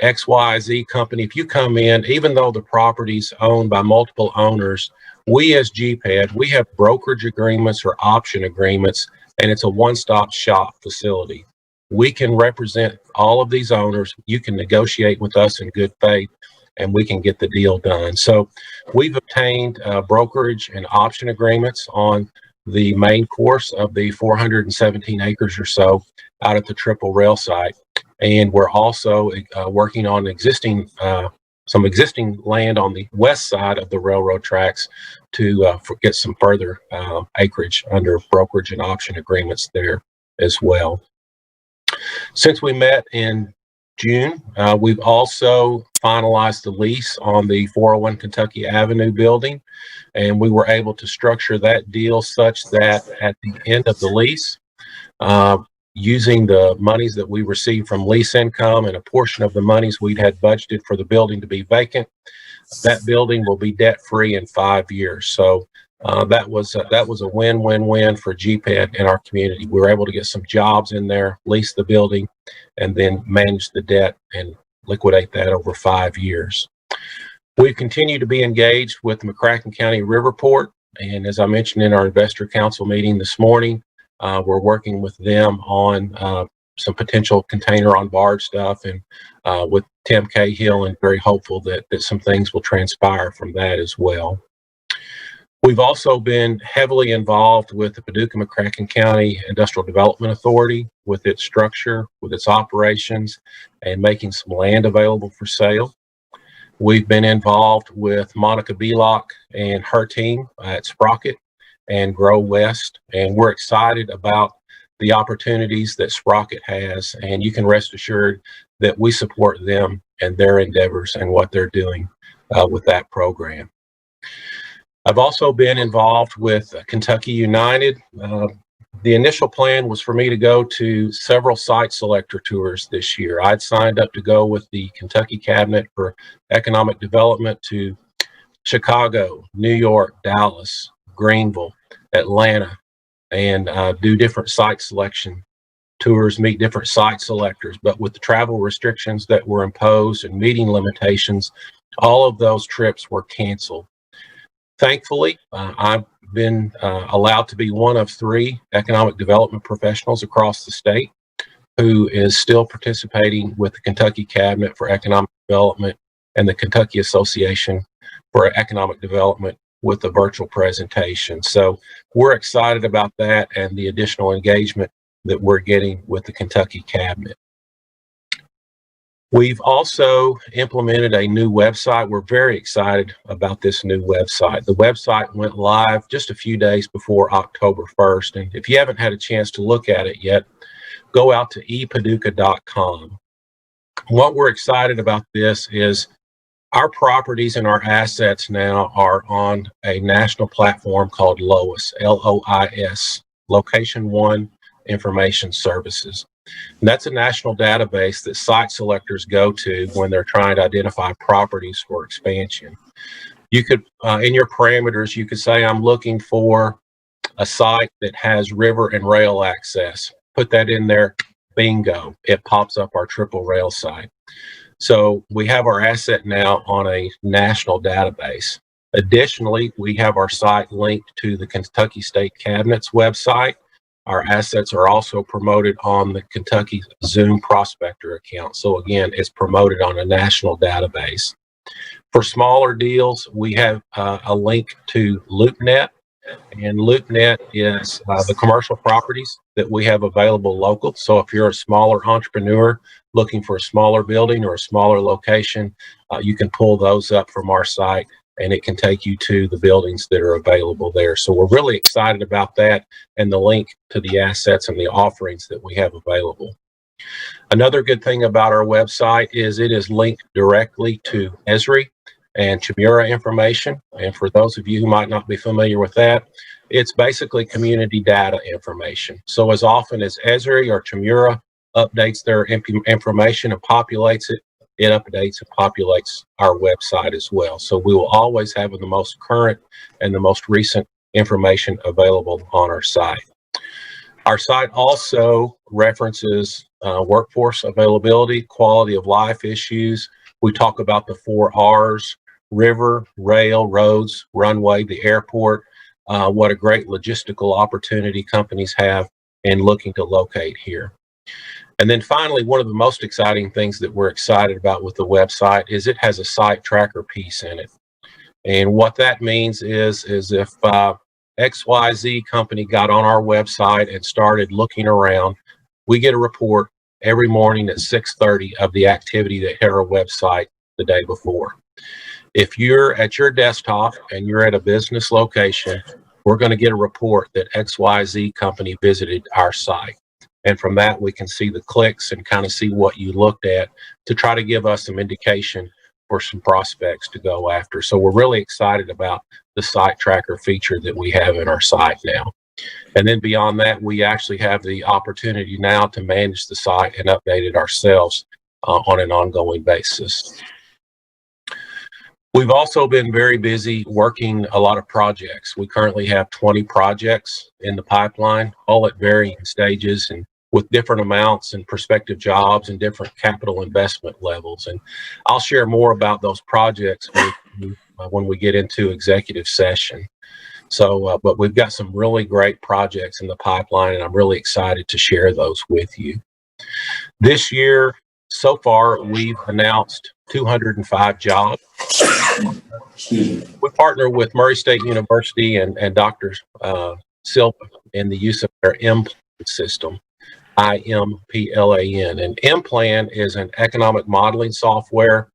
XYZ company, if you come in, even though the property's owned by multiple owners, we as GPED, we have brokerage agreements or option agreements, and it's a one-stop shop facility. We can represent all of these owners. You can negotiate with us in good faith, and we can get the deal done. So we've obtained brokerage and option agreements on the main course of the 417 acres or so out at the Triple Rail site. And we're also working on some existing land on the west side of the railroad tracks to get some further acreage under brokerage and option agreements there as well. Since we met in June, we've also finalized the lease on the 401 Kentucky Avenue building, and we were able to structure that deal such that at the end of the lease, using the monies that we received from lease income and a portion of the monies we'd had budgeted for the building to be vacant, that building will be debt-free in 5 years. So that was a win-win-win for GPED in our community. We were able to get some jobs in there, lease the building, and then manage the debt and liquidate that over 5 years. We've continued to be engaged with the McCracken County Riverport, and as I mentioned in our investor council meeting this morning, we're working with them on some potential container on barge stuff, and with Tim Cahill, and very hopeful that some things will transpire from that as well. We've also been heavily involved with the Paducah McCracken County Industrial Development Authority with its structure, with its operations, and making some land available for sale. We've been involved with Monica Belock and her team at Sprocket and Grow West, and we're excited about the opportunities that Sprocket has, and you can rest assured that we support them and their endeavors and what they're doing with that program. I've also been involved with Kentucky United. The initial plan was for me to go to several site selector tours this year. I'd signed up to go with the Kentucky Cabinet for Economic Development to Chicago, New York, Dallas, Greenville, Atlanta, and do different site selection tours, meet different site selectors. But with the travel restrictions that were imposed and meeting limitations, all of those trips were canceled. Thankfully, I've been allowed to be one of 3 economic development professionals across the state who is still participating with the Kentucky Cabinet for Economic Development and the Kentucky Association for Economic Development with the virtual presentation. So we're excited about that and the additional engagement that we're getting with the Kentucky Cabinet. We've also implemented a new website. We're very excited about this new website. The website went live just a few days before October 1st. And if you haven't had a chance to look at it yet, go out to epaducah.com. What we're excited about this is our properties and our assets now are on a national platform called LOIS, L-O-I-S, Location One Information Services. And that's a national database that site selectors go to when they're trying to identify properties for expansion. You could, in your parameters, you could say, I'm looking for a site that has river and rail access. Put that in there, bingo, it pops up our triple rail site. So we have our asset now on a national database. Additionally, we have our site linked to the Kentucky State Cabinet's website. Our assets are also promoted on the Kentucky Zoom Prospector account. So again, it's promoted on a national database. For smaller deals, we have a link to LoopNet, and LoopNet is the commercial properties that we have available local. So if you're a smaller entrepreneur looking for a smaller building or a smaller location, you can pull those up from our site, and it can take you to the buildings that are available there. So we're really excited about that and the link to the assets and the offerings that we have available. Another good thing about our website is it is linked directly to Esri and Chmura information. And for those of you who might not be familiar with that, it's basically community data information. So as often as Esri or Chmura updates their information and populates it, it updates and populates our website as well. So we will always have the most current and the most recent information available on our site. Our site also references workforce availability, quality of life issues. We talk about the 4 R's: river, rail, roads, runway, the airport. What a great logistical opportunity companies have in looking to locate here. And then finally, one of the most exciting things that we're excited about with the website is it has a site tracker piece in it. And what that means is if XYZ company got on our website and started looking around, we get a report every morning at 6:30 of the activity that hit our website the day before. If you're at your desktop and you're at a business location, we're going to get a report that XYZ company visited our site. And from that, we can see the clicks and kind of see what you looked at to try to give us some indication for some prospects to go after. So we're really excited about the site tracker feature that we have in our site now. And then beyond that, we actually have the opportunity now to manage the site and update it ourselves on an ongoing basis. We've also been very busy working a lot of projects. We currently have 20 projects in the pipeline, all at varying stages and with different amounts and prospective jobs and different capital investment levels. And I'll share more about those projects with you when we get into executive session. So, but we've got some really great projects in the pipeline, and I'm really excited to share those with you. This year, so far, we've announced 205 jobs. We partner with Murray State University and Dr. Silva in the use of their M-Plan system, IMPLAN. And M-Plan is an economic modeling software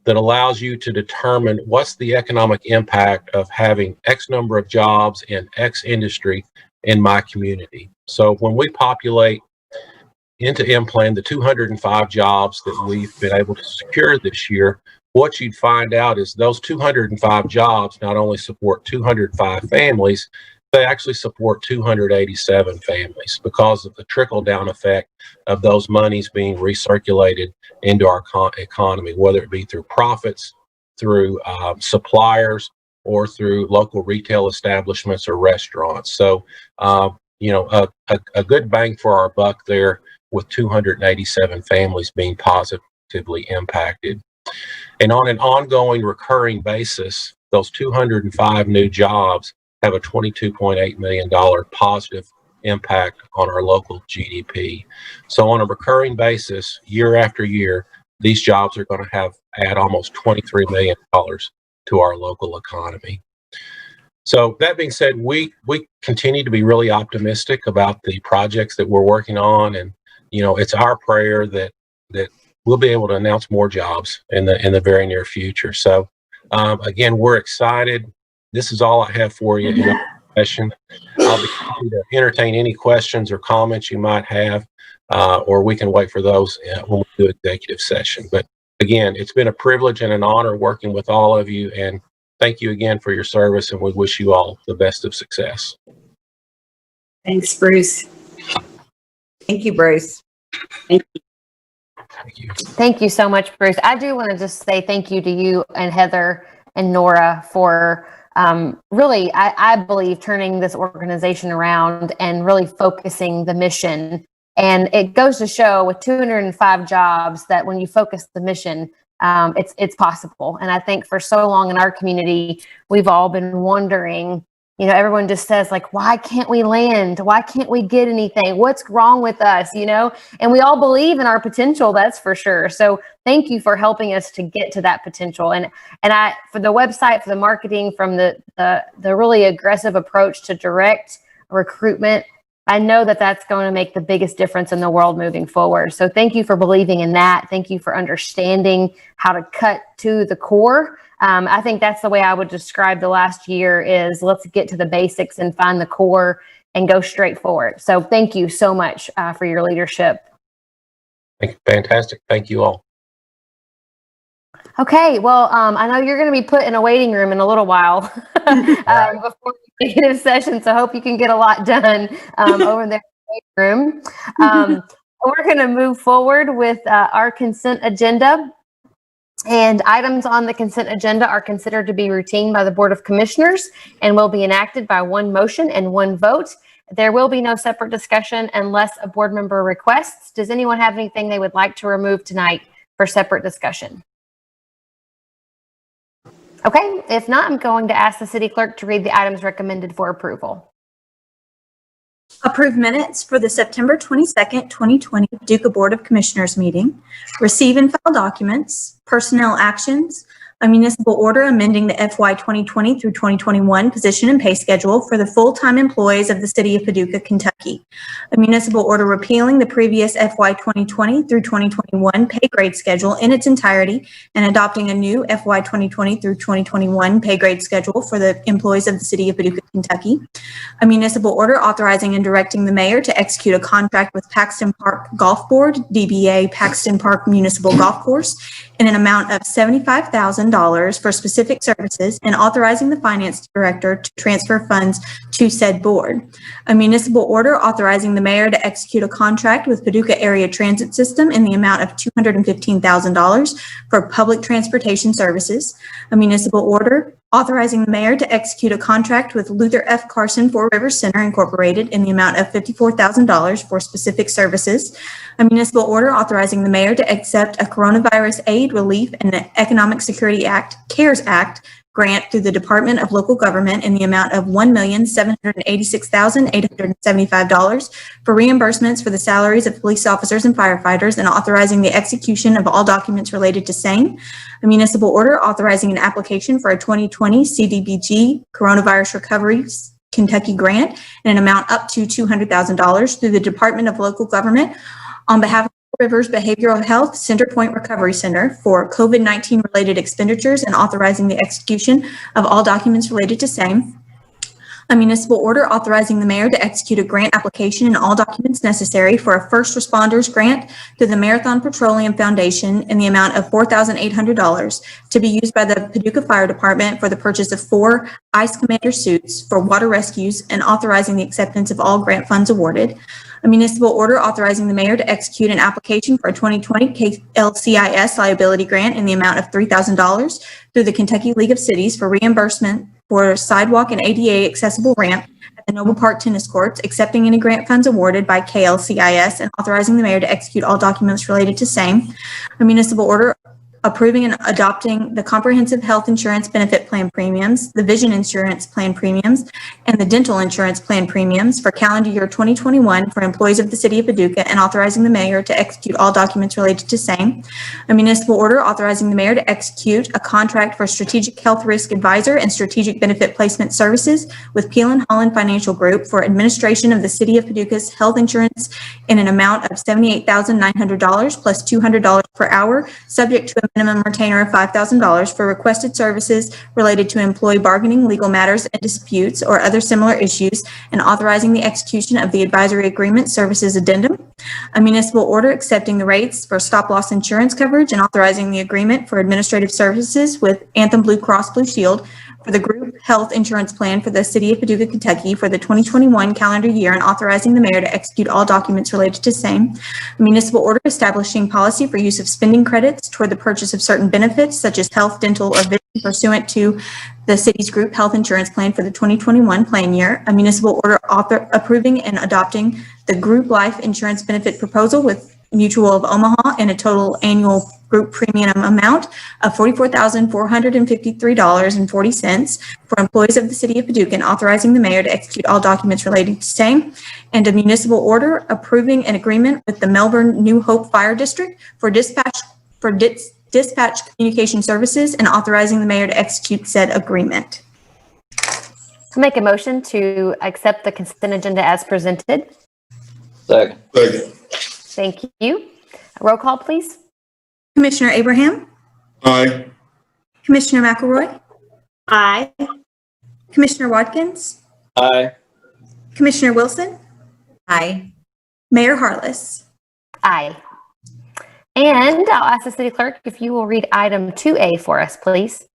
that allows you to determine what's the economic impact of having X number of jobs in X industry in my community. So when we populate into M-Plan the 205 jobs that we've been able to secure this year, what you'd find out is those 205 jobs not only support 205 families, they actually support 287 families because of the trickle-down effect of those monies being recirculated into our economy, whether it be through profits, through suppliers, or through local retail establishments or restaurants. So, you know, a good bang for our buck there with 287 families being positively impacted. And on an ongoing recurring basis, those 205 new jobs have a $22.8 million positive impact on our local GDP. So on a recurring basis, year after year, these jobs are going to add almost $23 million to our local economy. So that being said, we continue to be really optimistic about the projects that we're working on, and it's our prayer that we'll be able to announce more jobs in the very near future. So again, we're excited. This is all I have for you in our session. I'll be happy to entertain any questions or comments you might have, or we can wait for those when we do executive session. But again, it's been a privilege and an honor working with all of you, and thank you again for your service, and we wish you all the best of success. Thanks, Bruce. Thank you, Bruce. Thank you. Thank you. Thank you so much, Bruce. I do want to just say thank you to you and Heather and Nora for really, I believe, turning this organization around and really focusing the mission. And it goes to show with 205 jobs that when you focus the mission, it's possible. And I think for so long in our community, we've all been wondering, everyone just says like, why can't we land? Why can't we get anything? What's wrong with us? And we all believe in our potential, that's for sure. So thank you for helping us to get to that potential. And I, for the website, for the marketing, from the really aggressive approach to direct recruitment, I know that that's going to make the biggest difference in the world moving forward. So thank you for believing in that. Thank you for understanding how to cut to the core. I think that's the way I would describe the last year is let's get to the basics and find the core and go straight forward. So thank you so much for your leadership. Fantastic. Thank you all. Okay, well, I know you're going to be put in a waiting room in a little while before the executive session, so I hope you can get a lot done over there in the waiting room. We're going to move forward with our consent agenda. And items on the consent agenda are considered to be routine by the Board of Commissioners and will be enacted by one motion and one vote. There will be no separate discussion unless a board member requests. Does anyone have anything they would like to remove tonight for separate discussion? Okay, if not, I'm going to ask the city clerk to read the items recommended for approval. Approve minutes for the September 22nd, 2020 Paducah Board of Commissioners meeting. Receive and file documents, personnel actions, a municipal order amending the FY 2020 through 2021 position and pay schedule for the full-time employees of the City of Paducah, Kentucky. A municipal order repealing the previous FY 2020 through 2021 pay grade schedule in its entirety and adopting a new FY 2020 through 2021 pay grade schedule for the employees of the City of Paducah, Kentucky. A municipal order authorizing and directing the mayor to execute a contract with Paxton Park Golf Board, DBA Paxton Park Municipal Golf Course, in an amount of $75,000 for specific services and authorizing the finance director to transfer funds to said board. A municipal order authorizing the mayor to execute a contract with Paducah Area Transit System in the amount of $215,000 for public transportation services. A municipal order authorizing the mayor to execute a contract with Luther F. Carson Four Rivers Center Incorporated in the amount of $54,000 for specific services. A municipal order authorizing the mayor to accept a Coronavirus Aid, Relief, and Economic Security Act, CARES Act, grant through the Department of Local Government in the amount of $1,786,875 for reimbursements for the salaries of police officers and firefighters and authorizing the execution of all documents related to same. A municipal order authorizing an application for a 2020 CDBG Coronavirus Recovery Kentucky grant in an amount up to $200,000 through the Department of Local Government on behalf of Rivers Behavioral Health Center Point Recovery Center for COVID-19 related expenditures and authorizing the execution of all documents related to same. A municipal order authorizing the mayor to execute a grant application and all documents necessary for a first responders grant through the Marathon Petroleum Foundation in the amount of $4,800 to be used by the Paducah Fire Department for the purchase of 4 Ice Commander suits for water rescues and authorizing the acceptance of all grant funds awarded. A municipal order authorizing the mayor to execute an application for a 2020 KLCIS liability grant in the amount of $3,000 through the Kentucky League of Cities for reimbursement for sidewalk and ADA accessible ramp at the Noble Park Tennis Courts, accepting any grant funds awarded by KLCIS and authorizing the mayor to execute all documents related to same. A municipal order approving and adopting the comprehensive health insurance benefit plan premiums, the vision insurance plan premiums, and the dental insurance plan premiums for calendar year 2021 for employees of the City of Paducah, and authorizing the mayor to execute all documents related to same. A municipal order authorizing the mayor to execute a contract for strategic health risk advisor and strategic benefit placement services with Peel & Holland Financial Group for administration of the City of Paducah's health insurance in an amount of $78,900 plus $200 per hour, subject to a minimum retainer of $5,000 for requested services related to employee bargaining, legal matters and disputes, or other similar issues, and authorizing the execution of the advisory agreement services addendum. A municipal order accepting the rates for stop-loss insurance coverage and authorizing the agreement for administrative services with Anthem Blue Cross Blue Shield for the group health insurance plan for the City of Paducah, Kentucky for the 2021 calendar year, and authorizing the mayor to execute all documents related to same. A municipal order establishing policy for use of spending credits toward the purchase of certain benefits such as health, dental, or vision pursuant to the city's group health insurance plan for the 2021 plan year. A municipal order approving and adopting the group life insurance benefit proposal with Mutual of Omaha in a total annual group premium amount of $44,453.40 for employees of the City of Paducah, and authorizing the mayor to execute all documents relating to same. And a municipal order approving an agreement with the Melbourne New Hope Fire District for dispatch communication services, and authorizing the mayor to execute said agreement. To make a motion to accept the consent agenda as presented. Second. Thank you. Roll call, please. Commissioner Abraham? Aye. Commissioner McElroy? Aye. Commissioner Watkins? Aye. Commissioner Wilson? Aye. Mayor Harless? Aye. And I'll ask the city clerk if you will read item 2A for us, please.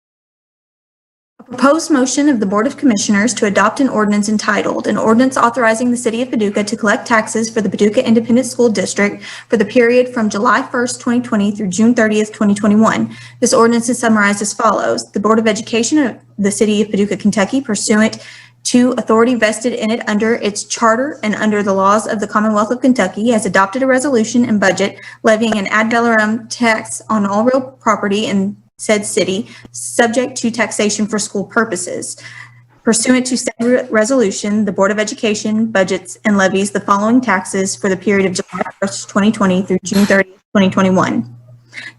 A proposed motion of the Board of Commissioners to adopt an ordinance entitled, an ordinance authorizing the City of Paducah to collect taxes for the Paducah Independent School District for the period from July 1st, 2020 through June 30th, 2021. This ordinance is summarized as follows. The Board of Education of the City of Paducah, Kentucky, pursuant to authority vested in it under its charter and under the laws of the Commonwealth of Kentucky, has adopted a resolution and budget levying an ad valorem tax on all real property in said city, subject to taxation for school purposes. Pursuant to said resolution, the Board of Education budgets and levies the following taxes for the period of July 1st, 2020 through June 30th, 2021.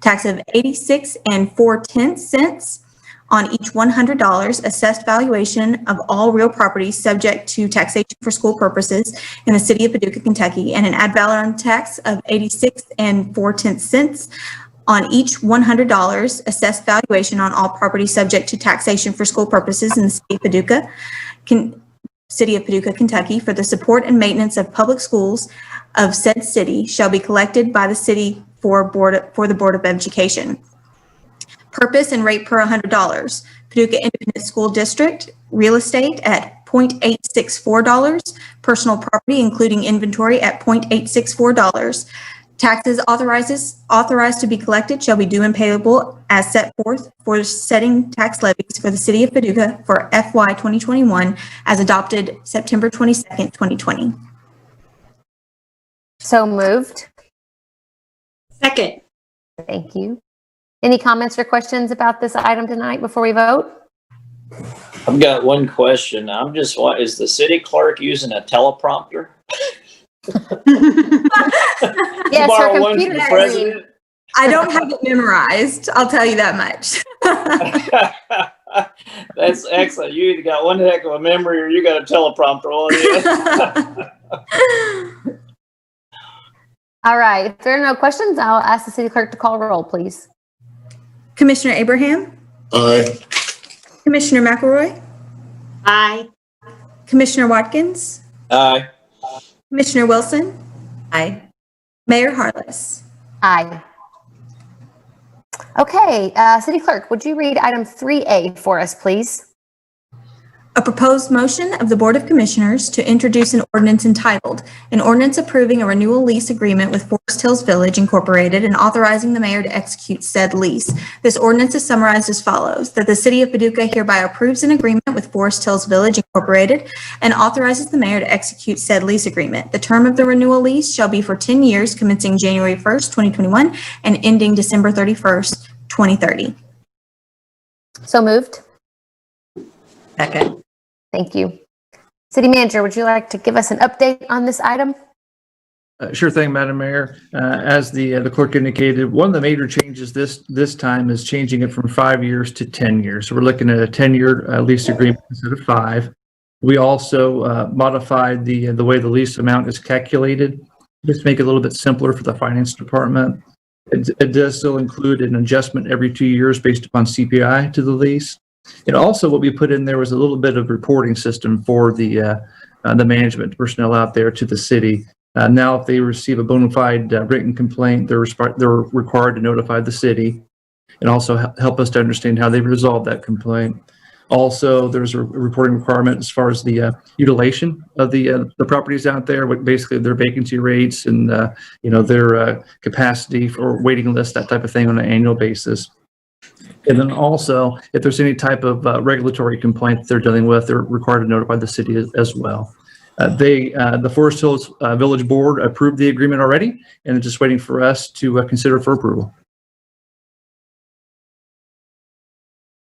Tax of 86 4/10 cents on each $100 assessed valuation of all real property subject to taxation for school purposes in the City of Paducah, Kentucky, and an ad valorem tax of 86 4/10 cents on each $100 assessed valuation on all property subject to taxation for school purposes in the City of Paducah, Kentucky, for the support and maintenance of public schools of said city shall be collected by the city for the Board of Education. Purpose and rate per $100. Paducah Independent School District, real estate at $0.864, personal property including inventory at $0.864. Taxes authorized to be collected shall be due and payable as set forth for setting tax levies for the City of Paducah for FY 2021 as adopted September 22nd, 2020. So moved. Second. Thank you. Any comments or questions about this item tonight before we vote? I've got one question. Is the city clerk using a teleprompter? Yes, Borrow her one from computer the screen. president? I don't have it memorized, I'll tell you that much. That's excellent. You either got one heck of a memory or you got a teleprompter on you. All right. If there are no questions, I'll ask the city clerk to call roll, please. Commissioner Abraham? Aye. Commissioner McElroy? Aye. Commissioner Watkins? Aye. Commissioner Wilson? Aye. Mayor Harless? Aye. Okay, city clerk, would you read item 3A for us, please? A proposed motion of the Board of Commissioners to introduce an ordinance entitled, an ordinance approving a renewal lease agreement with Forest Hills Village Incorporated and authorizing the mayor to execute said lease. This ordinance is summarized as follows, that the City of Paducah hereby approves an agreement with Forest Hills Village Incorporated and authorizes the mayor to execute said lease agreement. The term of the renewal lease shall be for 10 years commencing January 1st, 2021 and ending December 31st, 2030. So moved. Second. Thank you. City Manager, would you like to give us an update on this item? Sure thing, Madam Mayor. As the clerk indicated, one of the major changes this time is changing it from 5 years to 10 years. So we're looking at a 10-year lease agreement instead of 5. We also modified the way the lease amount is calculated, just to make it a little bit simpler for the finance department. It does still include an adjustment every 2 years based upon CPI to the lease. And also what we put in there was a little bit of reporting system for the management personnel out there to the city. Now, if they receive a bona fide written complaint, they're required to notify the city and also help us to understand how they resolve that complaint. Also, there's a reporting requirement as far as the utilization of the properties out there, with basically their vacancy rates and their capacity for waiting lists, that type of thing on an annual basis. And then also, if there's any type of regulatory complaint that they're dealing with, they're required to notify the city as well. The Forest Hills Village Board approved the agreement already, and it's just waiting for us to consider for approval.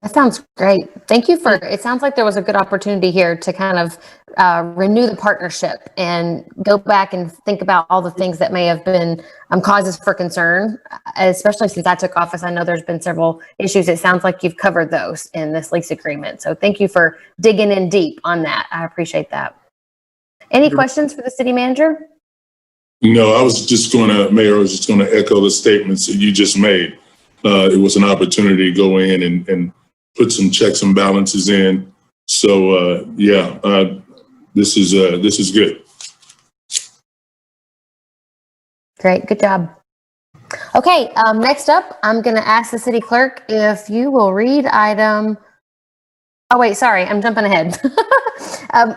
That sounds great. Thank you it sounds like there was a good opportunity here to kind of renew the partnership and go back and think about all the things that may have been causes for concern, especially since I took office. I know there's been several issues. It sounds like you've covered those in this lease agreement. So thank you for digging in deep on that. I appreciate that. Any questions for the city manager? No, I was just going to echo the statements that you just made. It was an opportunity to go in and put some checks and balances in. So this is good. Great, good job. Okay, next up, I'm going to ask the city clerk if you will read item. Oh wait, sorry, I'm jumping ahead.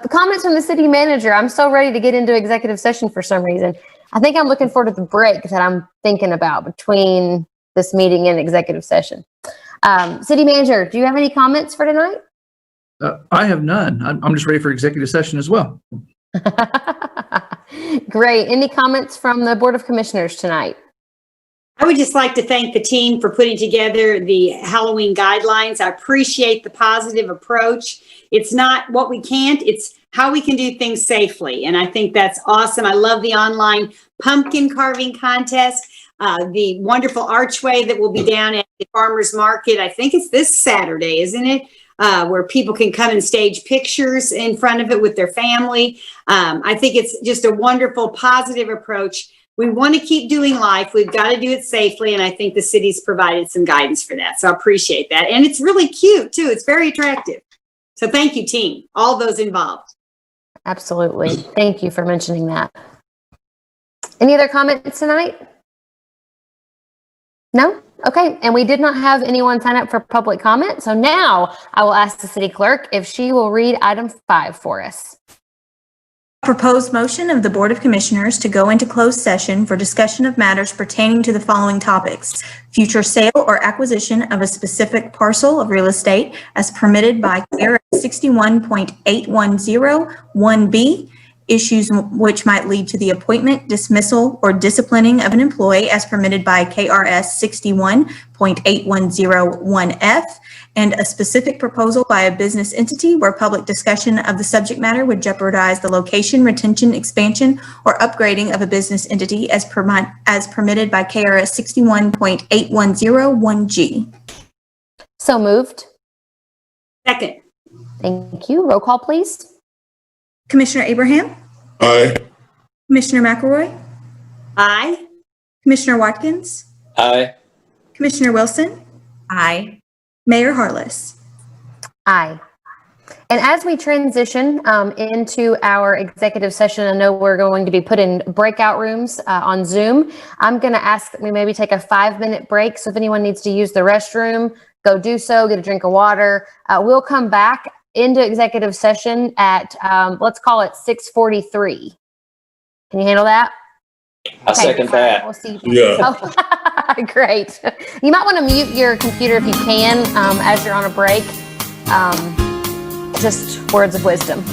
Comments from the city manager. I'm so ready to get into executive session for some reason. I think I'm looking forward to the break that I'm thinking about between this meeting and executive session. City manager, do you have any comments for tonight? I have none. I'm just ready for executive session as well. Great. Any comments from the Board of Commissioners tonight? I would just like to thank the team for putting together the Halloween guidelines. I appreciate the positive approach. It's not what we can't, it's how we can do things safely. And I think that's awesome. I love the online pumpkin carving contest, the wonderful archway that will be down at the farmers market. I think it's this Saturday, isn't it? Where people can come and stage pictures in front of it with their family. I think it's just a wonderful, positive approach. We want to keep doing life. We've got to do it safely. And I think the city's provided some guidance for that. So I appreciate that. And it's really cute too. It's very attractive. So thank you, team, all those involved. Absolutely. Thank you for mentioning that. Any other comments tonight? No? Okay. And we did not have anyone sign up for public comment. So now I will ask the city clerk if she will read item 5 for us. Proposed motion of the Board of Commissioners to go into closed session for discussion of matters pertaining to the following topics: future sale or acquisition of a specific parcel of real estate as permitted by KRS 61.8101B, issues which might lead to the appointment, dismissal, or disciplining of an employee as permitted by KRS 61.8101F, and a specific proposal by a business entity where public discussion of the subject matter would jeopardize the location, retention, expansion, or upgrading of a business entity as permitted by KRS 61.8101G. So moved. Second. Thank you. Roll call, please. Commissioner Abraham? Aye. Commissioner McElroy? Aye. Commissioner Watkins? Aye. Commissioner Wilson? Aye. Mayor Harless? Aye. And as we transition into our executive session, I know we're going to be put in breakout rooms on Zoom. I'm going to ask that we maybe take a 5-minute break. So if anyone needs to use the restroom, go do so, get a drink of water. We'll come back into executive session at, let's call it 6:43. Can you handle that? I second that. We'll see. Yeah. Oh, great. You might want to mute your computer if you can as you're on a break. Just words of wisdom.